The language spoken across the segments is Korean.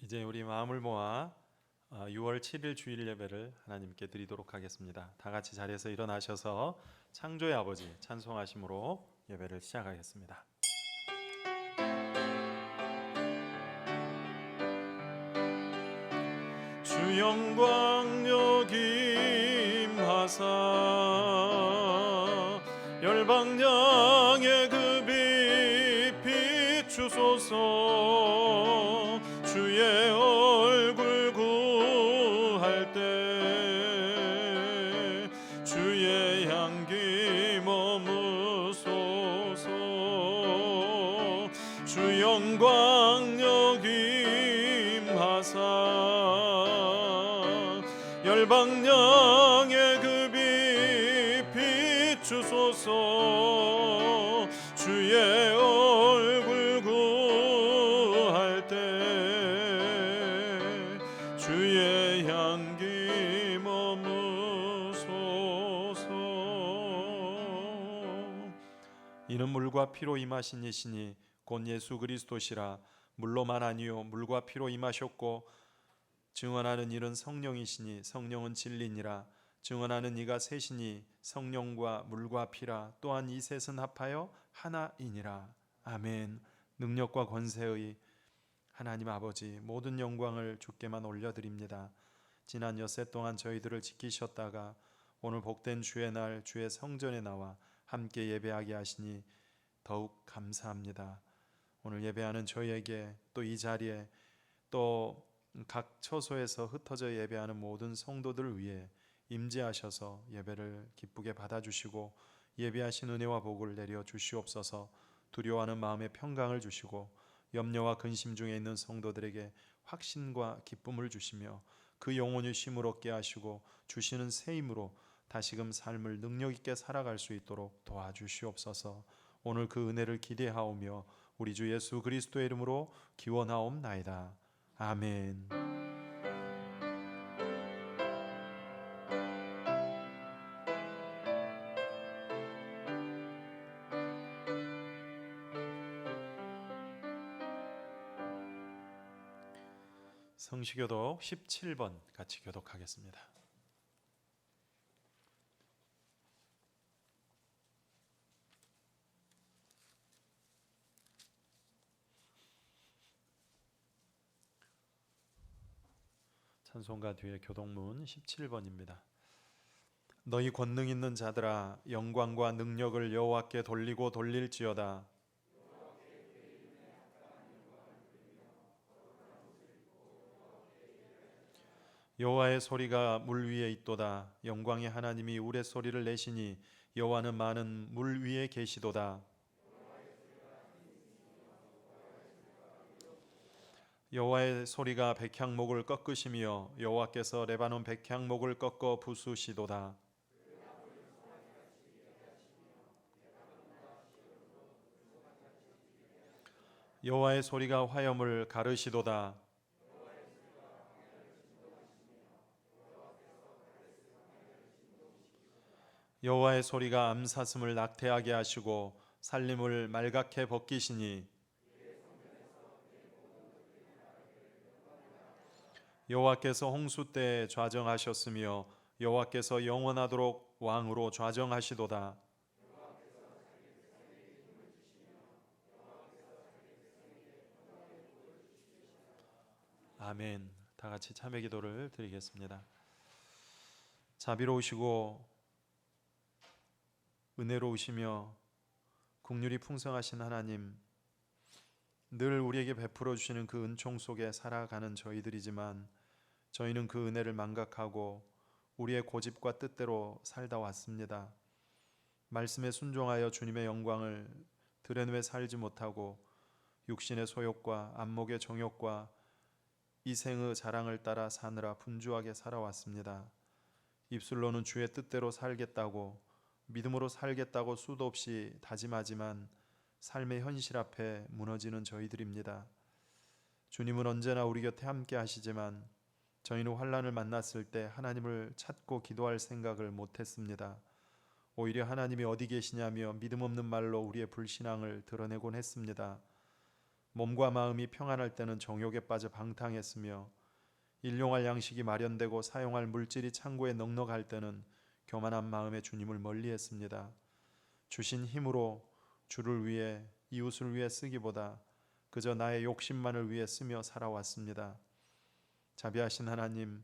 이제 우리 마음을 모아 6월 7일 주일 예배를 하나님께 드리도록 하겠습니다. 다 같이 자리에서 일어나셔서 창조의 아버지 찬송하심으로 예배를 시작하겠습니다. 주 영광 여김하사 열방량의 그 빛 비추소서. 주의 얼굴 구할 때 주의 향기 머무소서. 주 영광 여김하사 열방량의 그 빛 비추소서. 주의 얼굴 구할 때 주의 향기 머무소서. 이는 물과 피로 임하신 이시니 곧 예수 그리스도시라. 물로만 아니요 물과 피로 임하셨고 증언하는 이는 성령이시니 성령은 진리니라. 증언하는 이가 셋이니 성령과 물과 피라. 또한 이 셋은 합하여 하나이니라. 아멘. 능력과 권세의 하나님 아버지, 모든 영광을 주께만 올려드립니다. 지난 엿새 동안 저희들을 지키셨다가 오늘 복된 주의 날 주의 성전에 나와 함께 예배하게 하시니 더욱 감사합니다. 오늘 예배하는 저희에게 또 이 자리에 또 각 처소에서 흩어져 예배하는 모든 성도들을 위해 임재하셔서 예배를 기쁘게 받아주시고 예배하신 은혜와 복을 내려 주시옵소서. 두려워하는 마음의 평강을 주시고 염려와 근심 중에 있는 성도들에게 확신과 기쁨을 주시며 그 영혼이 쉼을 얻게 하시고 주시는 새 힘으로 다시금 삶을 능력 있게 살아갈 수 있도록 도와주시옵소서. 오늘 그 은혜를 기대하오며 우리 주 예수 그리스도의 이름으로 기원하옵나이다. 아멘. 성시교독 17번 같이 교독하겠습니다. 찬송가 뒤에 교독문 17번입니다. 너희 권능 있는 자들아 영광과 능력을 여호와께 돌리고 돌릴지어다. 여호와의 소리가 물 위에 있도다. 영광의 하나님이 우레소리를 내시니 여호와는 많은 물 위에 계시도다. 여호와의 소리가 백향목을 꺾으시며 여호와께서 레바논 백향목을 꺾어 부수시도다. 여호와의 소리가 화염을 가르시도다. 여호와의 소리가 암사슴을 낙태하게 하시고 살림을 말갛게 벗기시니 여호와께서 홍수 때에 좌정하셨으며 여호와께서 영원하도록 왕으로 좌정하시도다. 아멘. 다 같이 참회 기도를 드리겠습니다. 자비로우시고 은혜로우시며 긍휼이 풍성하신 하나님, 늘 우리에게 베풀어 주시는 그 은총 속에 살아가는 저희들이지만 저희는 그 은혜를 망각하고 우리의 고집과 뜻대로 살다 왔습니다. 말씀에 순종하여 주님의 영광을 드러내 살지 못하고 육신의 소욕과 안목의 정욕과 이생의 자랑을 따라 사느라 분주하게 살아왔습니다. 입술로는 주의 뜻대로 살겠다고 믿음으로 살겠다고 수도 없이 다짐하지만 삶의 현실 앞에 무너지는 저희들입니다. 주님은 언제나 우리 곁에 함께 하시지만 저희는 환난을 만났을 때 하나님을 찾고 기도할 생각을 못했습니다. 오히려 하나님이 어디 계시냐며 믿음 없는 말로 우리의 불신앙을 드러내곤 했습니다. 몸과 마음이 평안할 때는 정욕에 빠져 방탕했으며 일용할 양식이 마련되고 사용할 물질이 창고에 넉넉할 때는 교만한 마음에 주님을 멀리했습니다. 주신 힘으로 주를 위해 이웃을 위해 쓰기보다 그저 나의 욕심만을 위해 쓰며 살아왔습니다. 자비하신 하나님,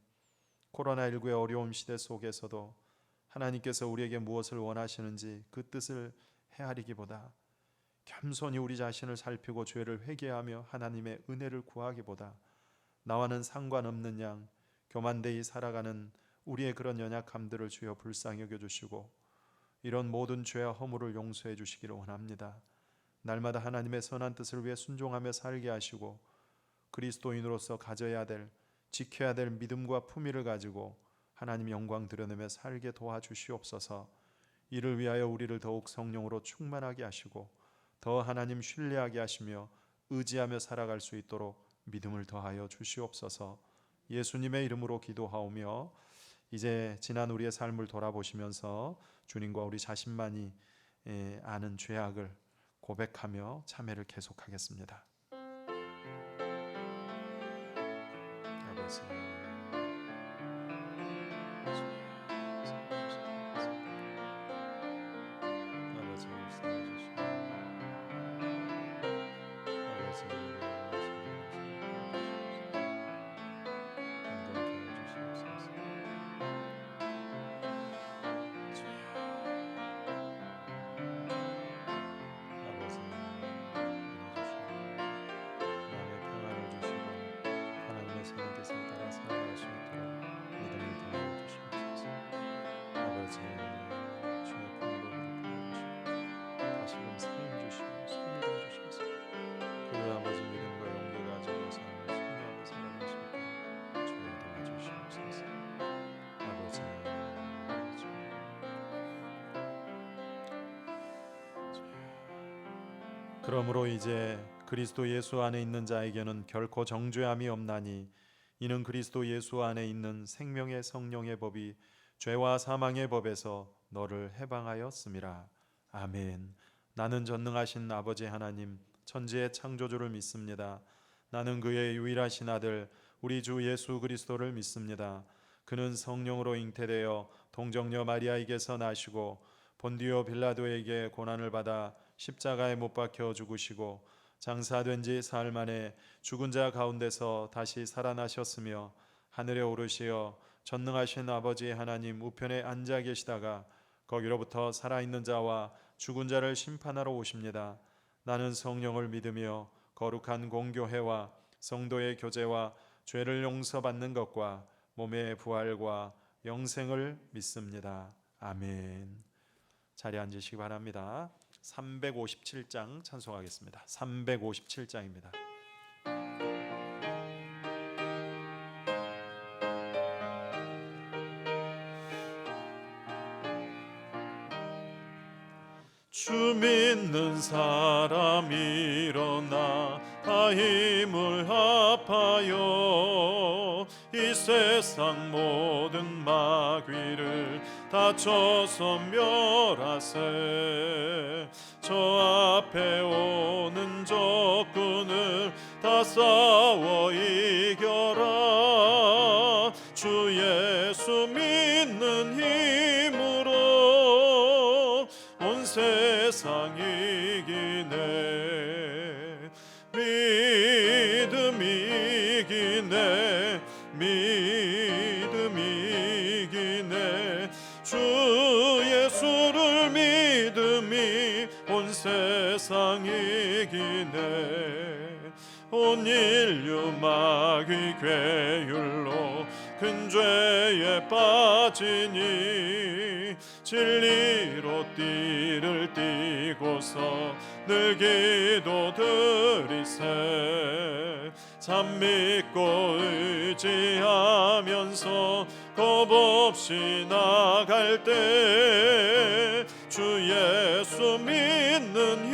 코로나19의 어려운 시대 속에서도 하나님께서 우리에게 무엇을 원하시는지 그 뜻을 헤아리기보다 겸손히 우리 자신을 살피고 죄를 회개하며 하나님의 은혜를 구하기보다 나와는 상관없는 양 교만되이 살아가는 우리의 그런 연약함들을 주여 불쌍히 여겨주시고 이런 모든 죄와 허물을 용서해 주시기를 원합니다. 날마다 하나님의 선한 뜻을 위해 순종하며 살게 하시고 그리스도인으로서 가져야 될, 지켜야 될 믿음과 품위를 가지고 하나님 영광 드러내며 살게 도와주시옵소서. 이를 위하여 우리를 더욱 성령으로 충만하게 하시고 더 하나님 신뢰하게 하시며 의지하며 살아갈 수 있도록 믿음을 더하여 주시옵소서. 예수님의 이름으로 기도하오며 이제 지난 우리의 삶을 돌아보시면서 주님과 우리 자신만이 아는 죄악을 고백하며 참회를 계속하겠습니다. 아버지, 그러므로 이제 그리스도 예수 안에 있는 자에게는 결코 정죄함이 없나니 이는 그리스도 예수 안에 있는 생명의 성령의 법이 죄와 사망의 법에서 너를 해방하였음이라. 아멘. 나는 전능하신 아버지 하나님 천지의 창조주를 믿습니다. 나는 그의 유일하신 아들 우리 주 예수 그리스도를 믿습니다. 그는 성령으로 잉태되어 동정녀 마리아에게서 나시고 본디오 빌라도에게 고난을 받아 십자가에 못 박혀 죽으시고 장사된 지 사흘 만에 죽은 자 가운데서 다시 살아나셨으며 하늘에 오르시어 전능하신 아버지 하나님 우편에 앉아 계시다가 거기로부터 살아있는 자와 죽은 자를 심판하러 오십니다. 나는 성령을 믿으며 거룩한 공교회와 성도의 교제와 죄를 용서받는 것과 몸의 부활과 영생을 믿습니다. 아멘. 자리에 앉으시기 바랍니다. 357장 찬송하겠습니다. 357장입니다. 주 믿는 사람 일어나 다 힘을 합하여 이 세상 모든 마귀를 다 쳐서 멸하세. 저 앞에 오는 적군을 다 싸워 이겨라. 주 예수 믿는 힘으로 온 세상 이기네. 믿음이 이기네. 믿음이 이기네. 주 예수를 믿음이 온 세상 이기네. 온 인류 마귀 괴율로 큰 죄에 빠지니 진리로 띠를 띠고서 늘 기도드리세. 참 믿고 의지하면서 겁없이 나갈 때 주 예수 믿는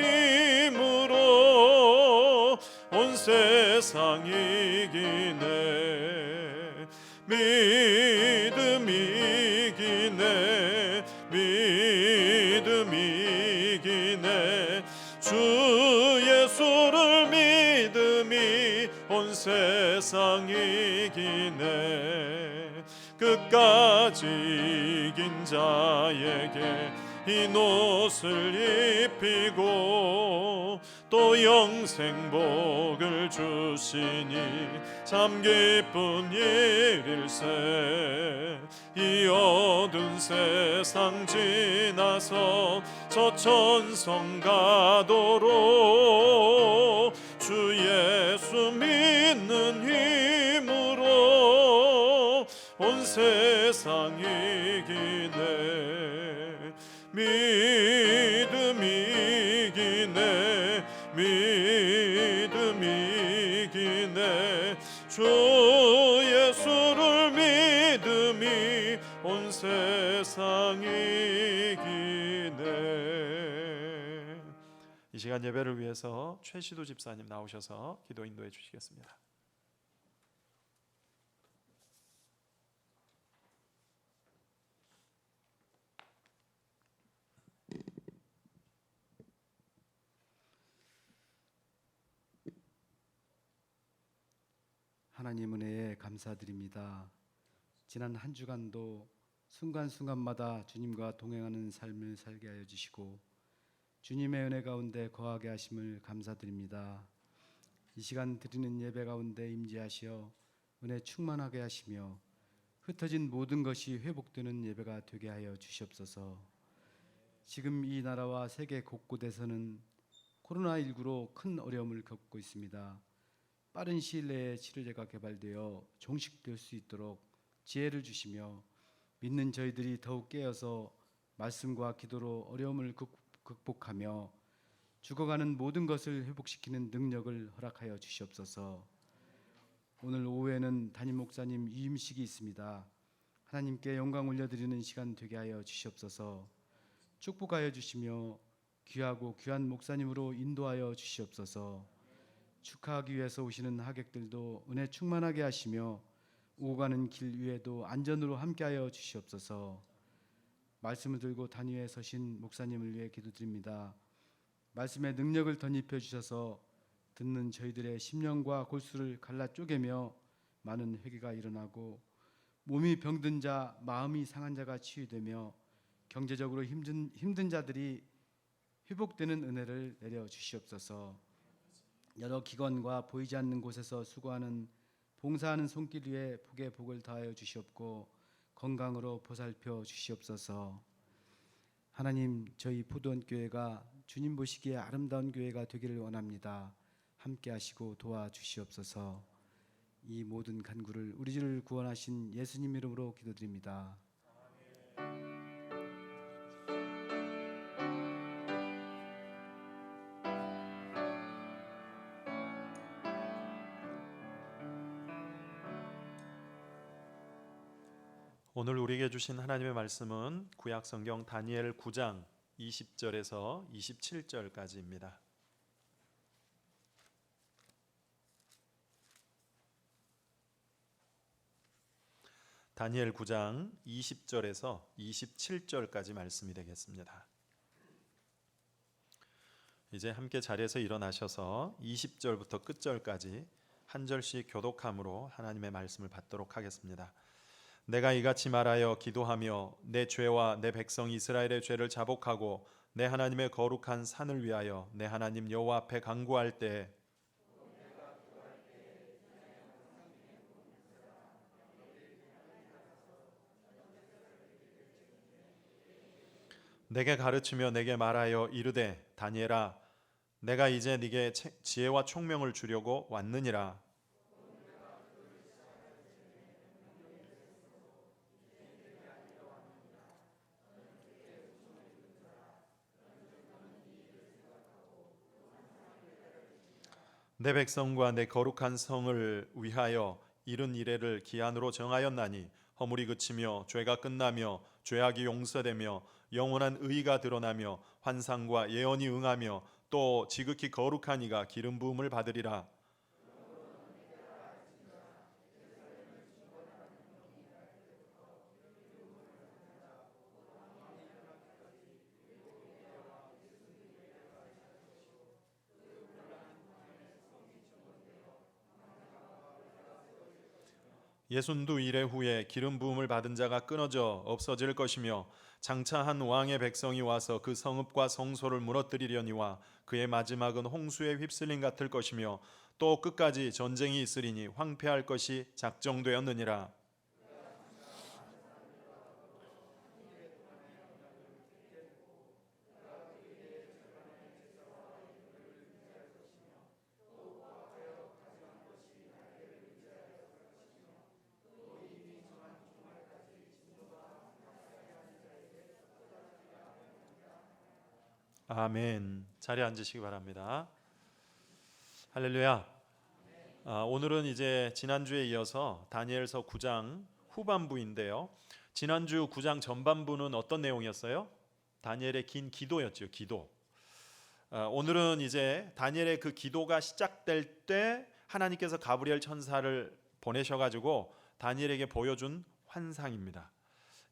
힘으로 온 세상 이기네. 믿음이 이기네. 믿음이 이기네. 주 예수를 이기네. 끝까지 이긴 자에게 흰 옷을 입히고 또 영생복을 주시니 참 기쁜 일일세. 이 어두운 세상 지나서 저 천성 가도록 주 예수 믿는 힘으로 온 세상 이기네. 믿음 이기네. 믿음 이기네. 주 예수를 믿음이 온 세상 이기네. 이 시간 예배를 위해서 최시도 집사님 나오셔서 기도 인도해 주시겠습니다. 하나님 은혜에 감사드립니다. 지난 한 주간도 순간순간마다 주님과 동행하는 삶을 살게 하여 주시고 주님의 은혜 가운데 거하게 하심을 감사드립니다. 이 시간 드리는 예배 가운데 임재하시어 은혜 충만하게 하시며 흩어진 모든 것이 회복되는 예배가 되게 하여 주시옵소서. 지금 이 나라와 세계 곳곳에서는 코로나19로 큰 어려움을 겪고 있습니다. 빠른 시일 내에 치료제가 개발되어 종식될 수 있도록 지혜를 주시며 믿는 저희들이 더욱 깨어서 말씀과 기도로 어려움을 극복하며 죽어가는 모든 것을 회복시키는 능력을 허락하여 주시옵소서. 오늘 오후에는 담임 목사님 위임식이 있습니다. 하나님께 영광 올려드리는 시간 되게 하여 주시옵소서. 축복하여 주시며 귀하고 귀한 목사님으로 인도하여 주시옵소서. 축하하기 위해서 오시는 하객들도 은혜 충만하게 하시며 오고 가는 길 위에도 안전으로 함께하여 주시옵소서. 말씀을 들고 단위에 서신 목사님을 위해 기도드립니다. 말씀의 능력을 덧입혀 주셔서 듣는 저희들의 심령과 골수를 갈라 쪼개며 많은 회개가 일어나고 몸이 병든 자, 마음이 상한 자가 치유되며 경제적으로 힘든 자들이 회복되는 은혜를 내려 주시옵소서. 여러 기관과 보이지 않는 곳에서 수고하는 봉사하는 손길 위에 복에 복을 다하여 주시옵고 건강으로 보살펴 주시옵소서. 하나님, 저희 포도원 교회가 주님 보시기에 아름다운 교회가 되기를 원합니다. 함께 하시고 도와주시옵소서. 이 모든 간구를 우리 주를 구원하신 예수님 이름으로 기도드립니다. 오늘 우리에게 주신 하나님의 말씀은 구약성경 다니엘 9장 20절에서 27절까지입니다. 다니엘 9장 20절에서 27절까지 말씀이 되겠습니다. 이제 함께 자리에서 일어나셔서 20절부터 끝절까지 한 절씩 교독함으로 하나님의 말씀을 받도록 하겠습니다. 내가 이같이 말하여 기도하며 내 죄와 내 백성 이스라엘의 죄를 자복하고 내 하나님의 거룩한 산을 위하여 내 하나님 여호와 앞에 간구할 때에 내게 가르치며 내게 말하여 이르되 다니엘아 내가 이제 네게 지혜와 총명을 주려고 왔느니라. 내 백성과 내 거룩한 성을 위하여 이른 이래를 기한으로 정하였나니 허물이 그치며 죄가 끝나며 죄악이 용서되며 영원한 의가 드러나며 환상과 예언이 응하며 또 지극히 거룩한 이가 기름 부음을 받으리라. 예순두 이래 후에 기름 부음을 받은 자가 끊어져 없어질 것이며 장차 한 왕의 백성이 와서 그 성읍과 성소를 무너뜨리려니와 그의 마지막은 홍수에 휩쓸림 같을 것이며 또 끝까지 전쟁이 있으리니 황폐할 것이 작정되었느니라. 아멘. 자리에 앉으시기 바랍니다. 할렐루야. 오늘은 이제 지난주에 이어서 다니엘서 9장 후반부인데요. 지난주 9장 전반부는 어떤 내용이었어요? 다니엘의 긴 기도였죠. 기도. 오늘은 이제 다니엘의 그 기도가 시작될 때 하나님께서 가브리엘 천사를 보내셔가지고 다니엘에게 보여준 환상입니다.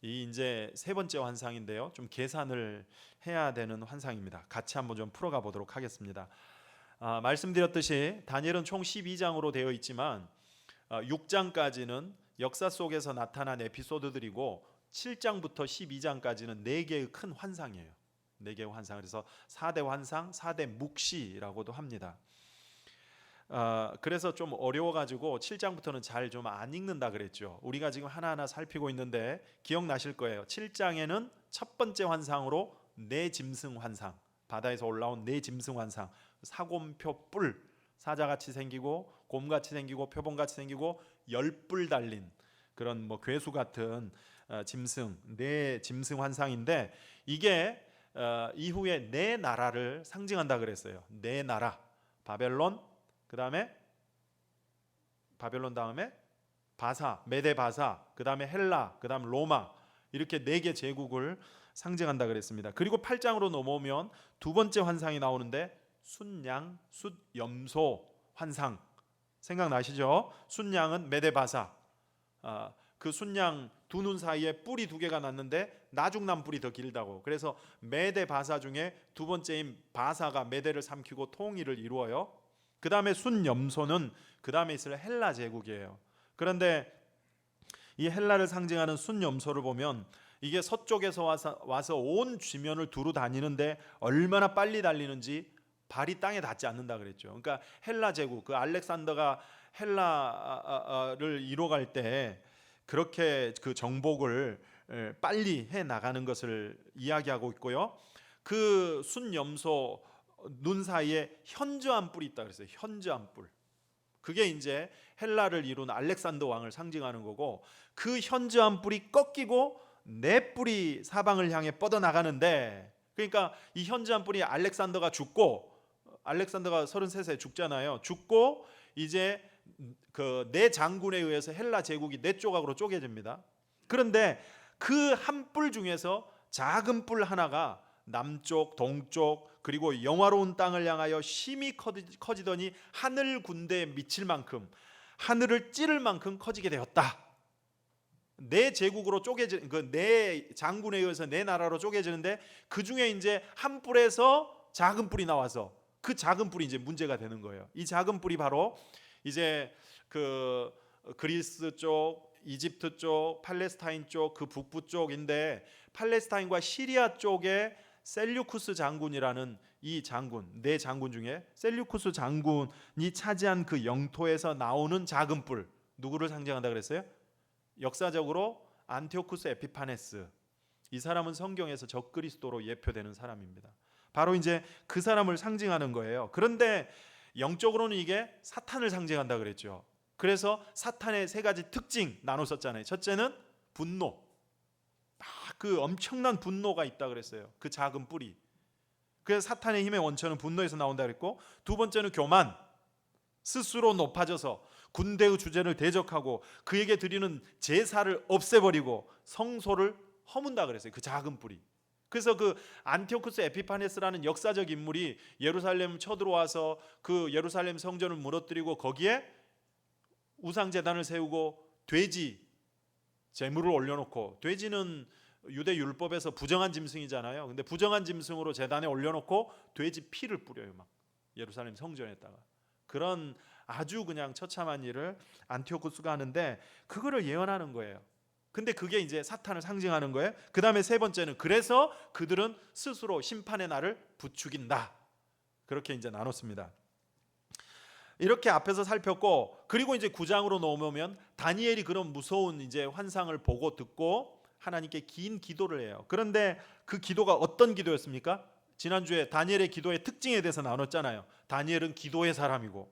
이 이제 세 번째 환상인데요. 좀 계산을 해야 되는 환상입니다. 같이 한번 좀 풀어가 보도록 하겠습니다. 말씀드렸듯이 다니엘은 총 12장으로 되어 있지만 6장까지는 역사 속에서 나타난 에피소드들이고 7장부터 12장까지는 4개의 큰 환상이에요. 4개의 환상. 그래서 4대 환상, 4대 묵시라고도 합니다. 그래서 좀 어려워가지고 7장부터는 잘 좀 안 읽는다 그랬죠. 우리가 지금 하나하나 살피고 있는데 기억나실 거예요. 7장에는 첫 번째 환상으로 네 짐승 환상, 바다에서 올라온 네 짐승 환상, 사곰표 뿔, 사자같이 생기고 곰같이 생기고 표범같이 생기고 10뿔 달린 그런 뭐 괴수 같은 짐승, 네 짐승 환상인데 이게 이후에 네 나라를 상징한다 그랬어요. 네 나라, 바벨론, 그 다음에 바벨론 다음에 바사, 메데 바사, 그 다음에 헬라, 그 다음 로마, 이렇게 4개 제국을 상징한다 그랬습니다. 그리고 8장으로 넘어오면 두 번째 환상이 나오는데 순양, 숫염소 환상 생각나시죠? 순양은 메데 바사, 그 순양 두 눈 사이에 뿔이 2개가 났는데 나중난 뿔이 더 길다고. 그래서 메데 바사 중에 두 번째인 바사가 메데를 삼키고 통일을 이루어요. 그 다음에 순염소는 그 다음에 있을 헬라 제국이에요. 그런데 이 헬라를 상징하는 순염소를 보면 이게 서쪽에서 와서 온 지면을 두루 다니는데 얼마나 빨리 달리는지 발이 땅에 닿지 않는다 그랬죠. 그러니까 헬라 제국, 그 알렉산더가 헬라를 이뤄갈 때 그렇게 그 정복을 빨리 해 나가는 것을 이야기하고 있고요. 그 순염소 눈 사이에 현저한 뿔이 있다 그랬어요. 현저한 뿔. 그게 이제 헬라를 이룬 알렉산더 왕을 상징하는 거고, 그 현저한 뿔이 꺾이고 네 뿔이 사방을 향해 뻗어 나가는데, 그러니까 이 현저한 뿔이 알렉산더가 죽고, 알렉산더가 33세에 죽잖아요. 죽고 이제 그 네 장군에 의해서 헬라 제국이 네 조각으로 쪼개집니다. 그런데 그 한 뿔 중에서 작은 뿔 하나가 남쪽, 동쪽, 그리고 영화로운 땅을 향하여 심히 커지더니 하늘 군대에 미칠 만큼, 하늘을 찌를 만큼 커지게 되었다. 네 제국으로 쪼개지, 그 네 장군에 의해서 네 나라로 쪼개지는데 그 중에 이제 한 뿔에서 작은 뿔이 나와서 그 작은 뿔이 이제 문제가 되는 거예요. 이 작은 뿔이 바로 이제 그 그리스 쪽, 이집트 쪽, 팔레스타인 쪽, 그 북부 쪽인데, 팔레스타인과 시리아 쪽에 셀류쿠스 장군이라는 이 장군, 네 장군 중에 셀류쿠스 장군이 차지한 그 영토에서 나오는 작은 뿔, 누구를 상징한다 그랬어요? 역사적으로 안티오쿠스 에피파네스. 이 사람은 성경에서 적그리스도로 예표되는 사람입니다. 바로 이제 그 사람을 상징하는 거예요. 그런데 영적으로는 이게 사탄을 상징한다 그랬죠. 그래서 사탄의 3가지 특징 나눴었잖아요. 첫째는 분노. 그 엄청난 분노가 있다 그랬어요. 그 작은 뿔이. 그래서 사탄의 힘의 원천은 분노에서 나온다 그랬고, 두 번째는 교만. 스스로 높아져서 군대의 주제를 대적하고 그에게 드리는 제사를 없애버리고 성소를 허문다 그랬어요. 그 작은 뿔이. 그래서 그 안티오쿠스 에피파네스라는 역사적 인물이 예루살렘 쳐들어와서 그 예루살렘 성전을 무너뜨리고 거기에 우상제단을 세우고 돼지 제물을 올려놓고, 돼지는 유대 율법에서 부정한 짐승이잖아요. 근데 부정한 짐승으로 제단에 올려놓고 돼지 피를 뿌려요. 막 예루살렘 성전에다가. 그런 아주 그냥 처참한 일을 안티오쿠스가 하는데 그거를 예언하는 거예요. 근데 그게 이제 사탄을 상징하는 거예요. 그 다음에 세 번째는 그래서 그들은 스스로 심판의 날을 부추긴다. 그렇게 이제 나눴습니다. 이렇게 앞에서 살폈고, 그리고 이제 9장으로 넘어오면 다니엘이 그런 무서운 이제 환상을 보고 듣고 하나님께 긴 기도를 해요. 그런데 그 기도가 어떤 기도였습니까? 지난주에 다니엘의 기도의 특징에 대해서 나눴잖아요. 다니엘은 기도의 사람이고,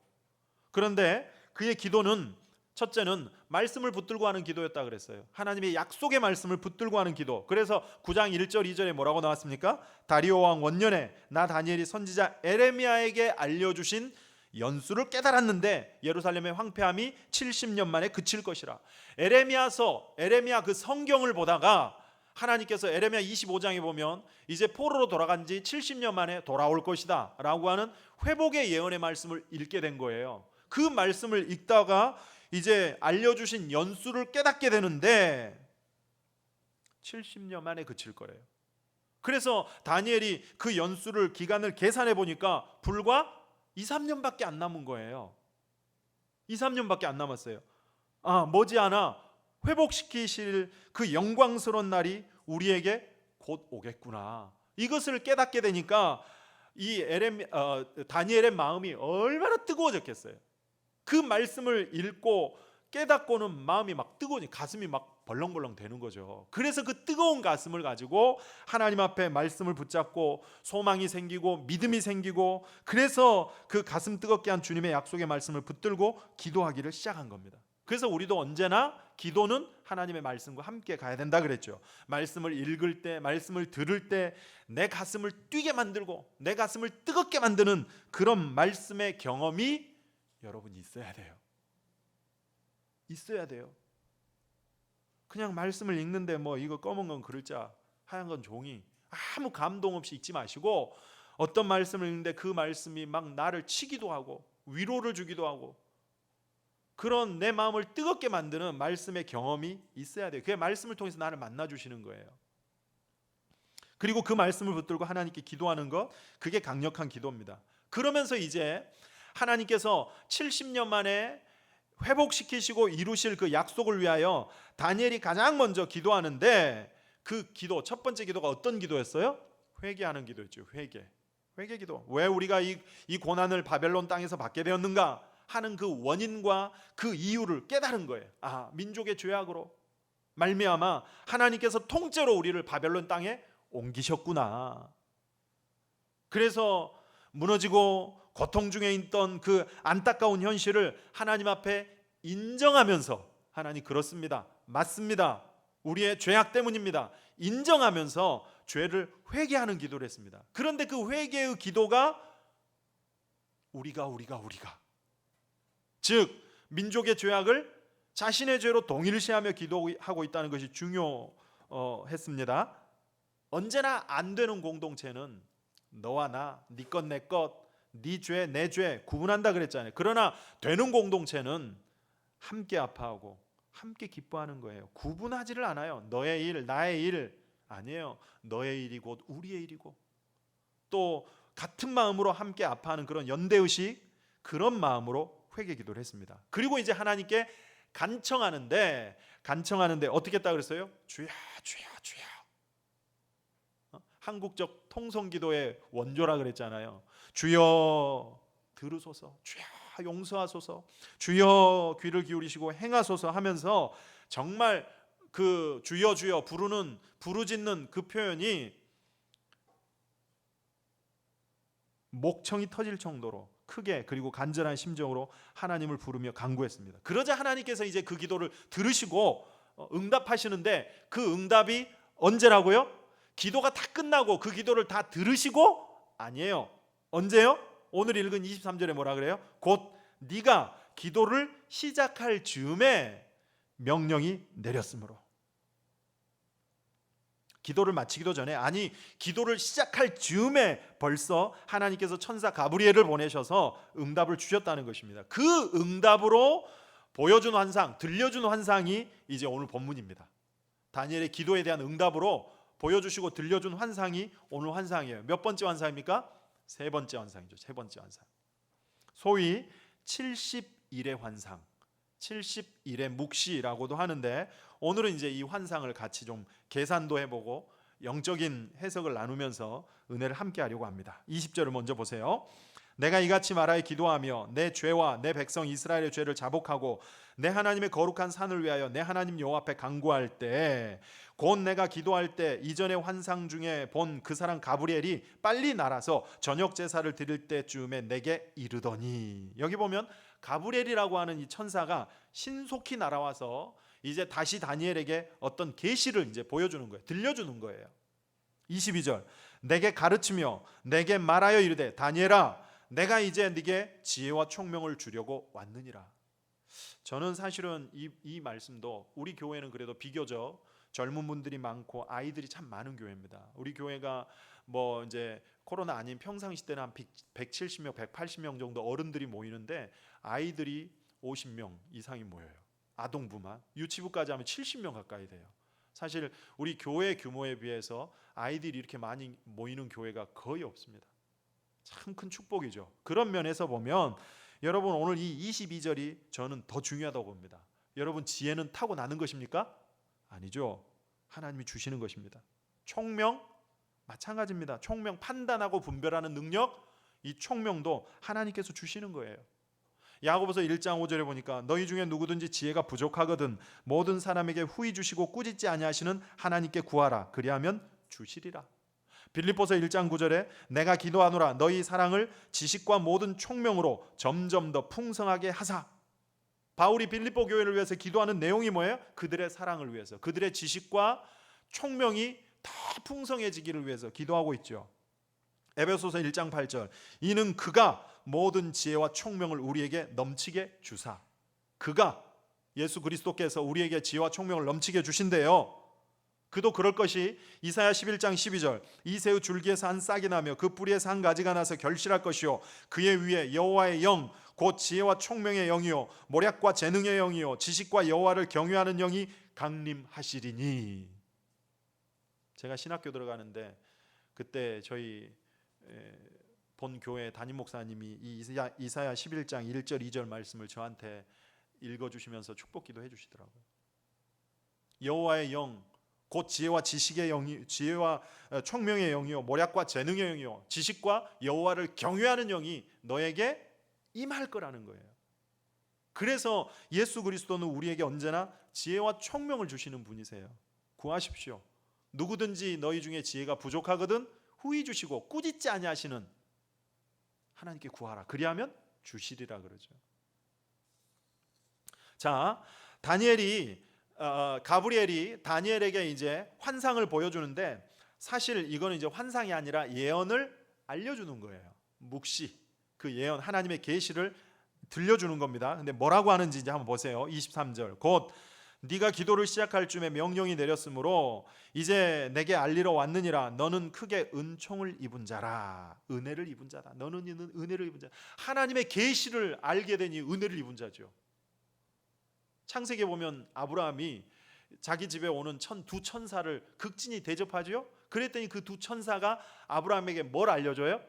그런데 그의 기도는 첫째는 말씀을 붙들고 하는 기도였다 그랬어요. 하나님의 약속의 말씀을 붙들고 하는 기도. 그래서 9장 1절 2절에 뭐라고 나왔습니까? 다리오 왕 원년에 나 다니엘이 선지자 에레미야에게 알려주신 연수를 깨달았는데 예루살렘의 황폐함이 70년 만에 그칠 것이라. 에레미야 그 성경을 보다가 하나님께서 에레미야 25장에 보면 이제 포로로 돌아간 지 70년 만에 돌아올 것이다 라고 하는 회복의 예언의 말씀을 읽게 된 거예요. 그 말씀을 읽다가 이제 알려주신 연수를 깨닫게 되는데 70년 만에 그칠 거래요. 그래서 다니엘이 그 연수를 기간을 계산해 보니까 불과 2-3년밖에 안 남은 거예요. 2-3년밖에 안 남았어요. 머지않아 회복시키실 그 영광스러운 날이 우리에게 곧 오겠구나. 이것을 깨닫게 되니까 이 다니엘의 마음이 얼마나 뜨거워졌겠어요. 그 말씀을 읽고 깨닫고는 마음이 막 뜨거우니 가슴이 막 벌렁벌렁 되는 거죠. 그래서 그 뜨거운 가슴을 가지고 하나님 앞에 말씀을 붙잡고 소망이 생기고 믿음이 생기고, 그래서 그 가슴 뜨겁게 한 주님의 약속의 말씀을 붙들고 기도하기를 시작한 겁니다. 그래서 우리도 언제나 기도는 하나님의 말씀과 함께 가야 된다 그랬죠. 말씀을 읽을 때, 말씀을 들을 때 내 가슴을 뛰게 만들고 내 가슴을 뜨겁게 만드는 그런 말씀의 경험이 여러분 있어야 돼요. 있어야 돼요. 그냥 말씀을 읽는데 뭐 이거 검은 건 글자, 하얀 건 종이, 아무 감동 없이 읽지 마시고, 어떤 말씀을 읽는데 그 말씀이 막 나를 치기도 하고 위로를 주기도 하고 그런 내 마음을 뜨겁게 만드는 말씀의 경험이 있어야 돼요. 그 말씀을 통해서 나를 만나주시는 거예요. 그리고 그 말씀을 붙들고 하나님께 기도하는 것, 그게 강력한 기도입니다. 그러면서 이제 하나님께서 70년 만에 회복시키시고 이루실 그 약속을 위하여 다니엘이 가장 먼저 기도하는데, 그 기도, 첫 번째 기도가 어떤 기도였어요? 회개하는 기도였죠. 회개 기도. 왜 우리가 이 고난을 바벨론 땅에서 받게 되었는가 하는 그 원인과 그 이유를 깨달은 거예요. 민족의 죄악으로 말미암아 하나님께서 통째로 우리를 바벨론 땅에 옮기셨구나. 그래서 무너지고 고통 중에 있던 그 안타까운 현실을 하나님 앞에 인정하면서, 하나님 그렇습니다, 맞습니다, 우리의 죄악 때문입니다, 인정하면서 죄를 회개하는 기도를 했습니다. 그런데 그 회개의 기도가 우리가 즉 민족의 죄악을 자신의 죄로 동일시하며 기도하고 있다는 것이 중요했습니다. 언제나 안 되는 공동체는 너와 나, 네 것 내 것, 네 죄 내 죄 구분한다 그랬잖아요. 그러나 되는 공동체는 함께 아파하고 함께 기뻐하는 거예요. 구분하지를 않아요. 너의 일, 나의 일 아니에요. 너의 일이 곧 우리의 일이고, 또 같은 마음으로 함께 아파하는 그런 연대의식, 그런 마음으로 회개 기도를 했습니다. 그리고 이제 하나님께 간청하는데 어떻게 했다 그랬어요? 주여. 한국적 통성기도의 원조라 그랬잖아요. 주여 들으소서, 주여 용서하소서, 주여 귀를 기울이시고 행하소서 하면서 정말 그 주여 부르짖는 그 표현이 목청이 터질 정도로 크게 그리고 간절한 심정으로 하나님을 부르며 간구했습니다. 그러자 하나님께서 이제 그 기도를 들으시고 응답하시는데, 그 응답이 언제라고요? 기도가 다 끝나고 그 기도를 다 들으시고? 아니에요. 언제요? 오늘 읽은 23절에 뭐라 그래요? 곧 네가 기도를 시작할 즈음에 명령이 내렸으므로. 기도를 마치기도 전에, 기도를 시작할 즈음에 벌써 하나님께서 천사 가브리엘을 보내셔서 응답을 주셨다는 것입니다. 그 응답으로 보여준 환상, 들려준 환상이 이제 오늘 본문입니다. 다니엘의 기도에 대한 응답으로 보여주시고 들려준 환상이 오늘 환상이에요. 몇 번째 환상입니까? 세 번째 환상이죠. 세 번째 환상. 소위 70일의 환상, 70일의 묵시라고도 하는데, 오늘은 이제 이 환상을 같이 좀 계산도 해보고 영적인 해석을 나누면서 은혜를 함께 하려고 합니다. 20절을 먼저 보세요. 내가 이같이 말하여 기도하며 내 죄와 내 백성 이스라엘의 죄를 자복하고 내 하나님의 거룩한 산을 위하여 내 하나님 여호와 앞에 간구할 때, 곧 내가 기도할 때 이전의 환상 중에 본 그 사람 가브리엘이 빨리 날아서 저녁 제사를 드릴 때쯤에 내게 이르더니, 여기 보면 가브리엘이라고 하는 이 천사가 신속히 날아와서 이제 다시 다니엘에게 어떤 계시를 이제 보여주는 거예요. 들려주는 거예요. 22절, 내게 가르치며 내게 말하여 이르되 다니엘아, 내가 이제 네게 지혜와 총명을 주려고 왔느니라. 저는 사실은 이 말씀도, 우리 교회는 그래도 비교적 젊은 분들이 많고 아이들이 참 많은 교회입니다. 우리 교회가 뭐 이제 코로나 아닌 평상시 때는 한 170명, 180명 정도 어른들이 모이는데 아이들이 50명 이상이 모여요. 아동부만 유치부까지 하면 70명 가까이 돼요. 사실 우리 교회 규모에 비해서 아이들이 이렇게 많이 모이는 교회가 거의 없습니다. 참 큰 축복이죠. 그런 면에서 보면 여러분, 오늘 이 22절이 저는 더 중요하다고 봅니다. 여러분, 지혜는 타고나는 것입니까? 아니죠. 하나님이 주시는 것입니다. 총명 마찬가지입니다. 총명, 판단하고 분별하는 능력, 이 총명도 하나님께서 주시는 거예요. 야고보서 1장 5절에 보니까 너희 중에 누구든지 지혜가 부족하거든 모든 사람에게 후히 주시고 꾸짖지 아니하시는 하나님께 구하라, 그리하면 주시리라. 빌립보서 1장 9절에 내가 기도하노라 너희 사랑을 지식과 모든 총명으로 점점 더 풍성하게 하사. 바울이 빌립보 교회를 위해서 기도하는 내용이 뭐예요? 그들의 사랑을 위해서, 그들의 지식과 총명이 더 풍성해지기를 위해서 기도하고 있죠. 에베소서 1장 8절, 이는 그가 모든 지혜와 총명을 우리에게 넘치게 주사. 그가, 예수 그리스도께서 우리에게 지혜와 총명을 넘치게 주신대요. 그도 그럴 것이 이사야 11장 12절, 이새의 줄기에서 한 싹이 나며 그 뿌리에서 한 가지가 나서 결실할 것이요 그의 위에 여호와의 영 곧 지혜와 총명의 영이요 모략과 재능의 영이요 지식과 여호와를 경외하는 영이 강림하시리니. 제가 신학교 들어가는데 그때 저희 본 교회 담임 목사님이 이 이사야 11장 1절 2절 말씀을 저한테 읽어주시면서 축복기도 해주시더라고요. 여호와의 영 곧 지혜와 지식의 영이, 지혜와 총명의 영이요 모략과 재능의 영이요 지식과 여호와를 경외하는 영이 너에게 임할 거라는 거예요. 그래서 예수 그리스도는 우리에게 언제나 지혜와 총명을 주시는 분이세요. 구하십시오. 누구든지 너희 중에 지혜가 부족하거든 후히 주시고 꾸짖지 아니하시는 하나님께 구하라, 그리하면 주시리라 그러죠. 자, 가브리엘이 다니엘에게 이제 환상을 보여주는데, 사실 이거는 이제 환상이 아니라 예언을 알려주는 거예요. 묵시, 그 예언, 하나님의 계시를 들려주는 겁니다. 근데 뭐라고 하는지 이제 한번 보세요. 23절, 곧 네가 기도를 시작할 쯤에 명령이 내렸으므로 이제 내게 알리러 왔느니라. 너는 크게 은총을 입은 자라. 은혜를 입은 자다. 너는 은혜를 입은 자. 하나님의 계시를 알게 되니 은혜를 입은 자죠. 창세기에 보면 아브라함이 자기 집에 오는 두 천사를 극진히 대접하죠. 그랬더니 그 두 천사가 아브라함에게 뭘 알려줘요?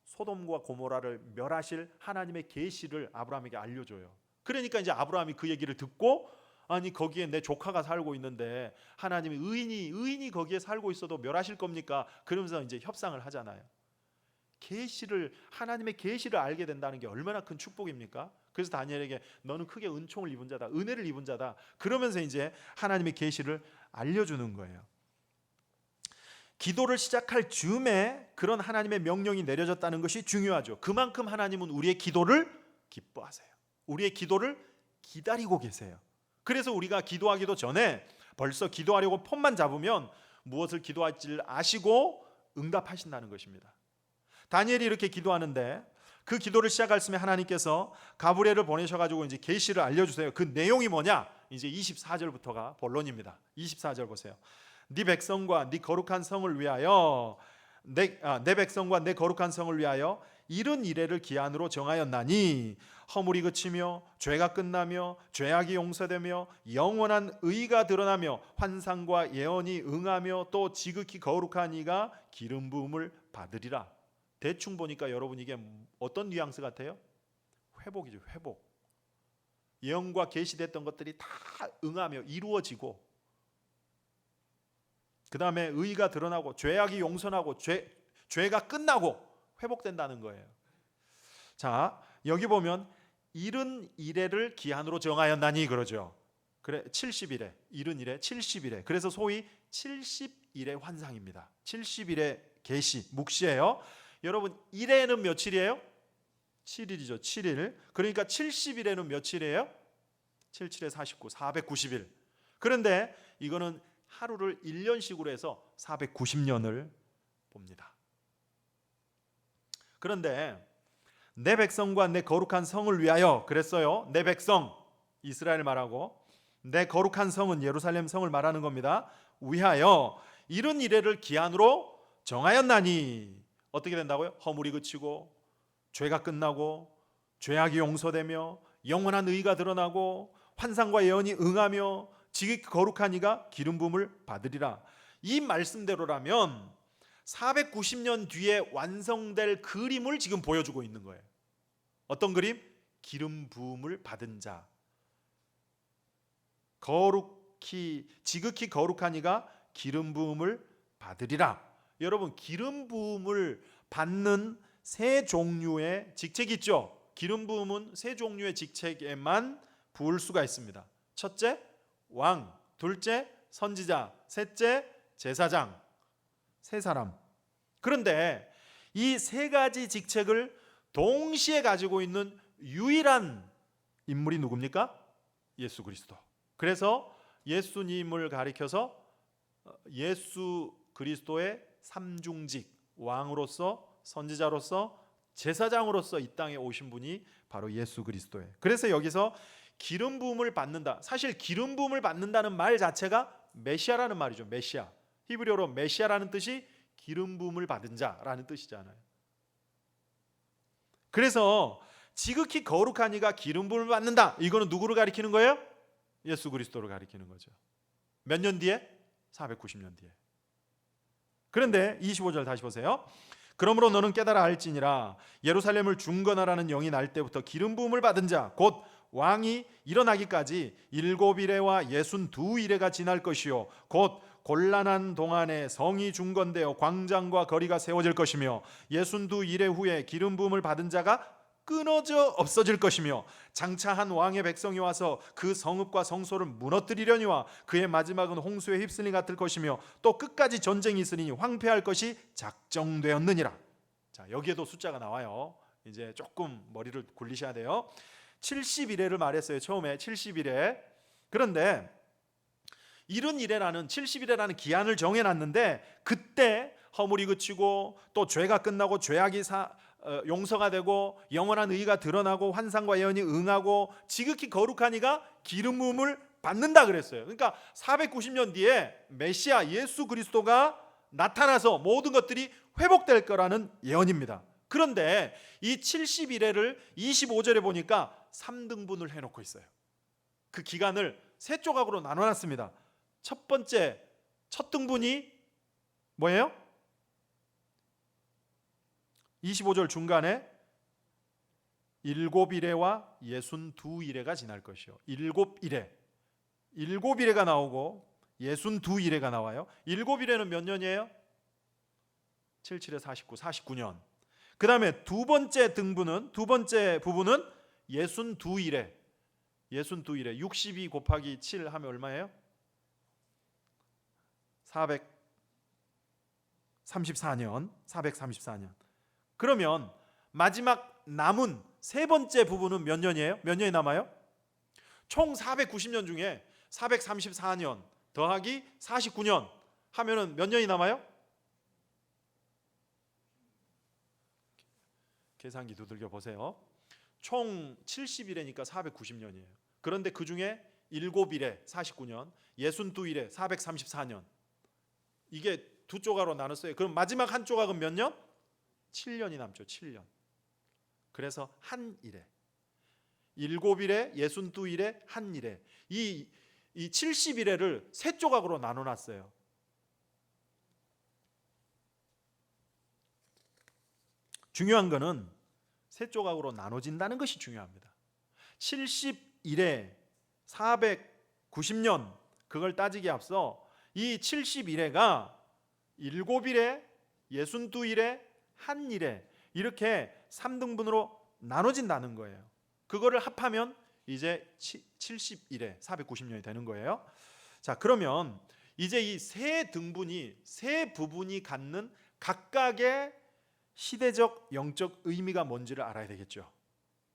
소돔과 고모라를 멸하실 하나님의 계시를 아브라함에게 알려줘요. 그러니까 이제 아브라함이 그 얘기를 듣고, 아니 거기에 내 조카가 살고 있는데 하나님이 의인이 거기에 살고 있어도 멸하실 겁니까? 그러면서 이제 협상을 하잖아요. 계시를, 하나님의 계시를 알게 된다는 게 얼마나 큰 축복입니까? 그래서 다니엘에게 너는 크게 은총을 입은 자다, 은혜를 입은 자다, 그러면서 이제 하나님의 계시를 알려주는 거예요. 기도를 시작할 즈음에 그런 하나님의 명령이 내려졌다는 것이 중요하죠. 그만큼 하나님은 우리의 기도를 기뻐하세요. 우리의 기도를 기다리고 계세요. 그래서 우리가 기도하기도 전에 벌써 기도하려고 폰만 잡으면 무엇을 기도할지를 아시고 응답하신다는 것입니다. 다니엘이 이렇게 기도하는데 그 기도를 시작할 때 하나님께서 가브리엘을 보내셔가지고 이제 계시를 알려주세요. 그 내용이 뭐냐? 이제 24절부터가 본론입니다. 24절 보세요. 네 백성과 네 거룩한 성을 위하여 내 백성과 내 거룩한 성을 위하여 이른 이래를 기한으로 정하였나니 허물이 그치며 죄가 끝나며 죄악이 용서되며 영원한 의가 드러나며 환상과 예언이 응하며 또 지극히 거룩한 이가 기름 부음을 받으리라. 대충 보니까 여러분 이게 어떤 뉘앙스 같아요? 회복이죠. 회복. 예언과 계시됐던 것들이 다 응하며 이루어지고, 그 다음에 의의가 드러나고 죄악이 용서나고 죄가 끝나고 회복된다는 거예요. 자, 여기 보면 70일에를 기한으로 정하였나니 그러죠. 그래, 70일에, 70일에, 70일에. 그래서 소위 70일의 환상입니다. 70일의 계시, 묵시예요. 여러분, 일에는 며칠이에요? 7일이죠. 7일. 그러니까 70일에는 며칠이에요? 7, 7에 49, 490일. 그런데 이거는 하루를 1년씩으로 해서 490년을 봅니다. 그런데 내 백성과 내 거룩한 성을 위하여 그랬어요. 내 백성, 이스라엘 말하고, 내 거룩한 성은 예루살렘 성을 말하는 겁니다. 위하여 70일을 기한으로 정하였나니 어떻게 된다고요? 허물이 그치고 죄가 끝나고 죄악이 용서되며 영원한 의가 드러나고 환상과 예언이 응하며 지극히 거룩한 이가 기름 부음을 받으리라. 이 말씀대로라면 490년 뒤에 완성될 그림을 지금 보여주고 있는 거예요. 어떤 그림? 기름 부음을 받은 자, 지극히 거룩한 이가 기름 부음을 받으리라. 여러분, 기름 부음을 받는 세 종류의 직책이 있죠. 기름 부음은 세 종류의 직책에만 부을 수가 있습니다. 첫째, 왕. 둘째, 선지자. 셋째, 제사장. 세 사람. 그런데 이 세 가지 직책을 동시에 가지고 있는 유일한 인물이 누굽니까? 예수 그리스도. 그래서 예수님을 가리켜서 예수 그리스도의 삼중직, 왕으로서, 선지자로서, 제사장으로서 이 땅에 오신 분이 바로 예수 그리스도예요. 그래서 여기서 기름 부음을 받는다. 사실 기름 부음을 받는다는 말 자체가 메시아라는 말이죠. 메시아. 히브리어로 메시아라는 뜻이 기름 부음을 받은 자라는 뜻이잖아요. 그래서 지극히 거룩한 이가 기름 부음을 받는다. 이거는 누구를 가리키는 거예요? 예수 그리스도를 가리키는 거죠. 몇 년 뒤에? 490년 뒤에. 그런데 25절 다시 보세요. 그러므로 너는 깨달아 알지니라 예루살렘을 중건하라는 영이 날 때부터 기름 부음을 받은 자 곧 왕이 일어나기까지 7일에와 62일에가 지날 것이요 곧 곤란한 동안에 성이 중건되어 광장과 거리가 세워질 것이며 62일의 후에 기름 부음을 받은 자가 끊어져 없어질 것이며 장차 한 왕의 백성이 와서 그 성읍과 성소를 무너뜨리려니와 그의 마지막은 홍수에 휩쓸림 같을 것이며 또 끝까지 전쟁이 있으니 황폐할 것이 작정되었느니라. 자, 여기에도 숫자가 나와요. 이제 조금 머리를 굴리셔야 돼요. 70일에를 말했어요. 처음에 70일에. 그런데 70일에라는 기한을 정해놨는데 그때 허물이 그치고 또 죄가 끝나고 죄악이 용서가 되고 영원한 의가 드러나고 환상과 예언이 응하고 지극히 거룩한 이가 기름 부음을 받는다 그랬어요. 그러니까 490년 뒤에 메시아 예수 그리스도가 나타나서 모든 것들이 회복될 거라는 예언입니다. 그런데 이 70일에를 25절에 보니까 3등분을 해놓고 있어요. 그 기간을 세 조각으로 나눠놨습니다. 첫 등분이 뭐예요? 25절 중간에 7일에와 62일에가 지날 것이요. 7일에가 나오고 62일에가 나와요. 7일에는 몇 년이에요? 7, 7에 49, 49년. 그 다음에 두 번째 부분은 62일에 62 곱하기 7 하면 얼마예요? 434년. 그러면 마지막 남은 세 번째 부분은 몇 년이에요? 몇 년이 남아요? 총 490년 중에 434년 더하기 49년 하면은 몇 년이 남아요? 계산기 두들겨 보세요. 총 70일이니까 490년이에요. 그런데 그 중에 7일에 49년, 62일에 434년. 이게 두 조각으로 나눴어요. 그럼 마지막 한 조각은 몇 년? 7년이 남죠. 7년. 그래서 한 일에 7일에 62일에 한 일에 이 70일에를 세 조각으로 나눠놨어요. 중요한 거는 세 조각으로 나눠진다는 것이 중요합니다. 71회 490년 그걸 따지기에 앞서 이 71회가 7일에 62일에 한 일에 이렇게 3등분으로 나눠진다는 거예요. 그거를 합하면 이제 71회 490년이 되는 거예요. 자, 그러면 이제 이 세 등분이 세 부분이 갖는 각각의 시대적 영적 의미가 뭔지를 알아야 되겠죠.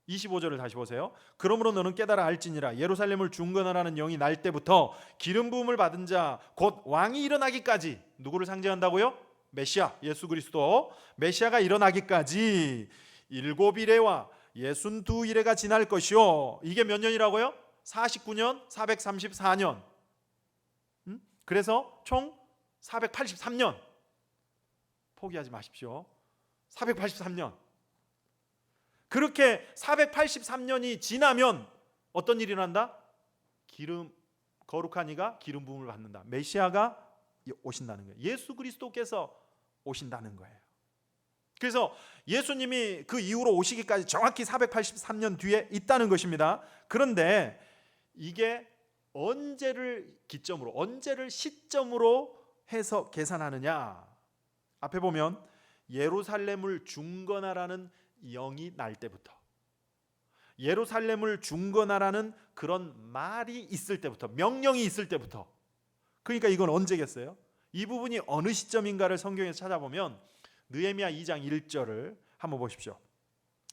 25절을 다시 보세요. 그러므로 너는 깨달아 알지니라 예루살렘을 중건하라는 영이 날 때부터 기름 부음을 받은 자 곧 왕이 일어나기까지, 누구를 상징한다고요? 메시아, 예수 그리스도 메시아가 일어나기까지 7일에와 62일에가 지날 것이요. 이게 몇 년이라고요? 49년 434년. 그래서 총 483년. 포기하지 마십시오. 483년. 그렇게 483년이 지나면 어떤 일이 일어난다? 거룩한 이가 기름 부음을 받는다. 메시아가 오신다는 거예요. 예수 그리스도께서 오신다는 거예요. 그래서 예수님이 그 이후로 오시기까지 정확히 483년 뒤에 있다는 것입니다. 그런데 이게 언제를 기점으로, 언제를 시점으로 해서 계산하느냐? 앞에 보면 예루살렘을 중건하라는 영이 날 때부터, 예루살렘을 중건하라는 그런 말이 있을 때부터, 명령이 있을 때부터. 그러니까 이건 언제겠어요? 이 부분이 어느 시점인가를 성경에서 찾아보면 느헤미야 2장 1절을 한번 보십시오.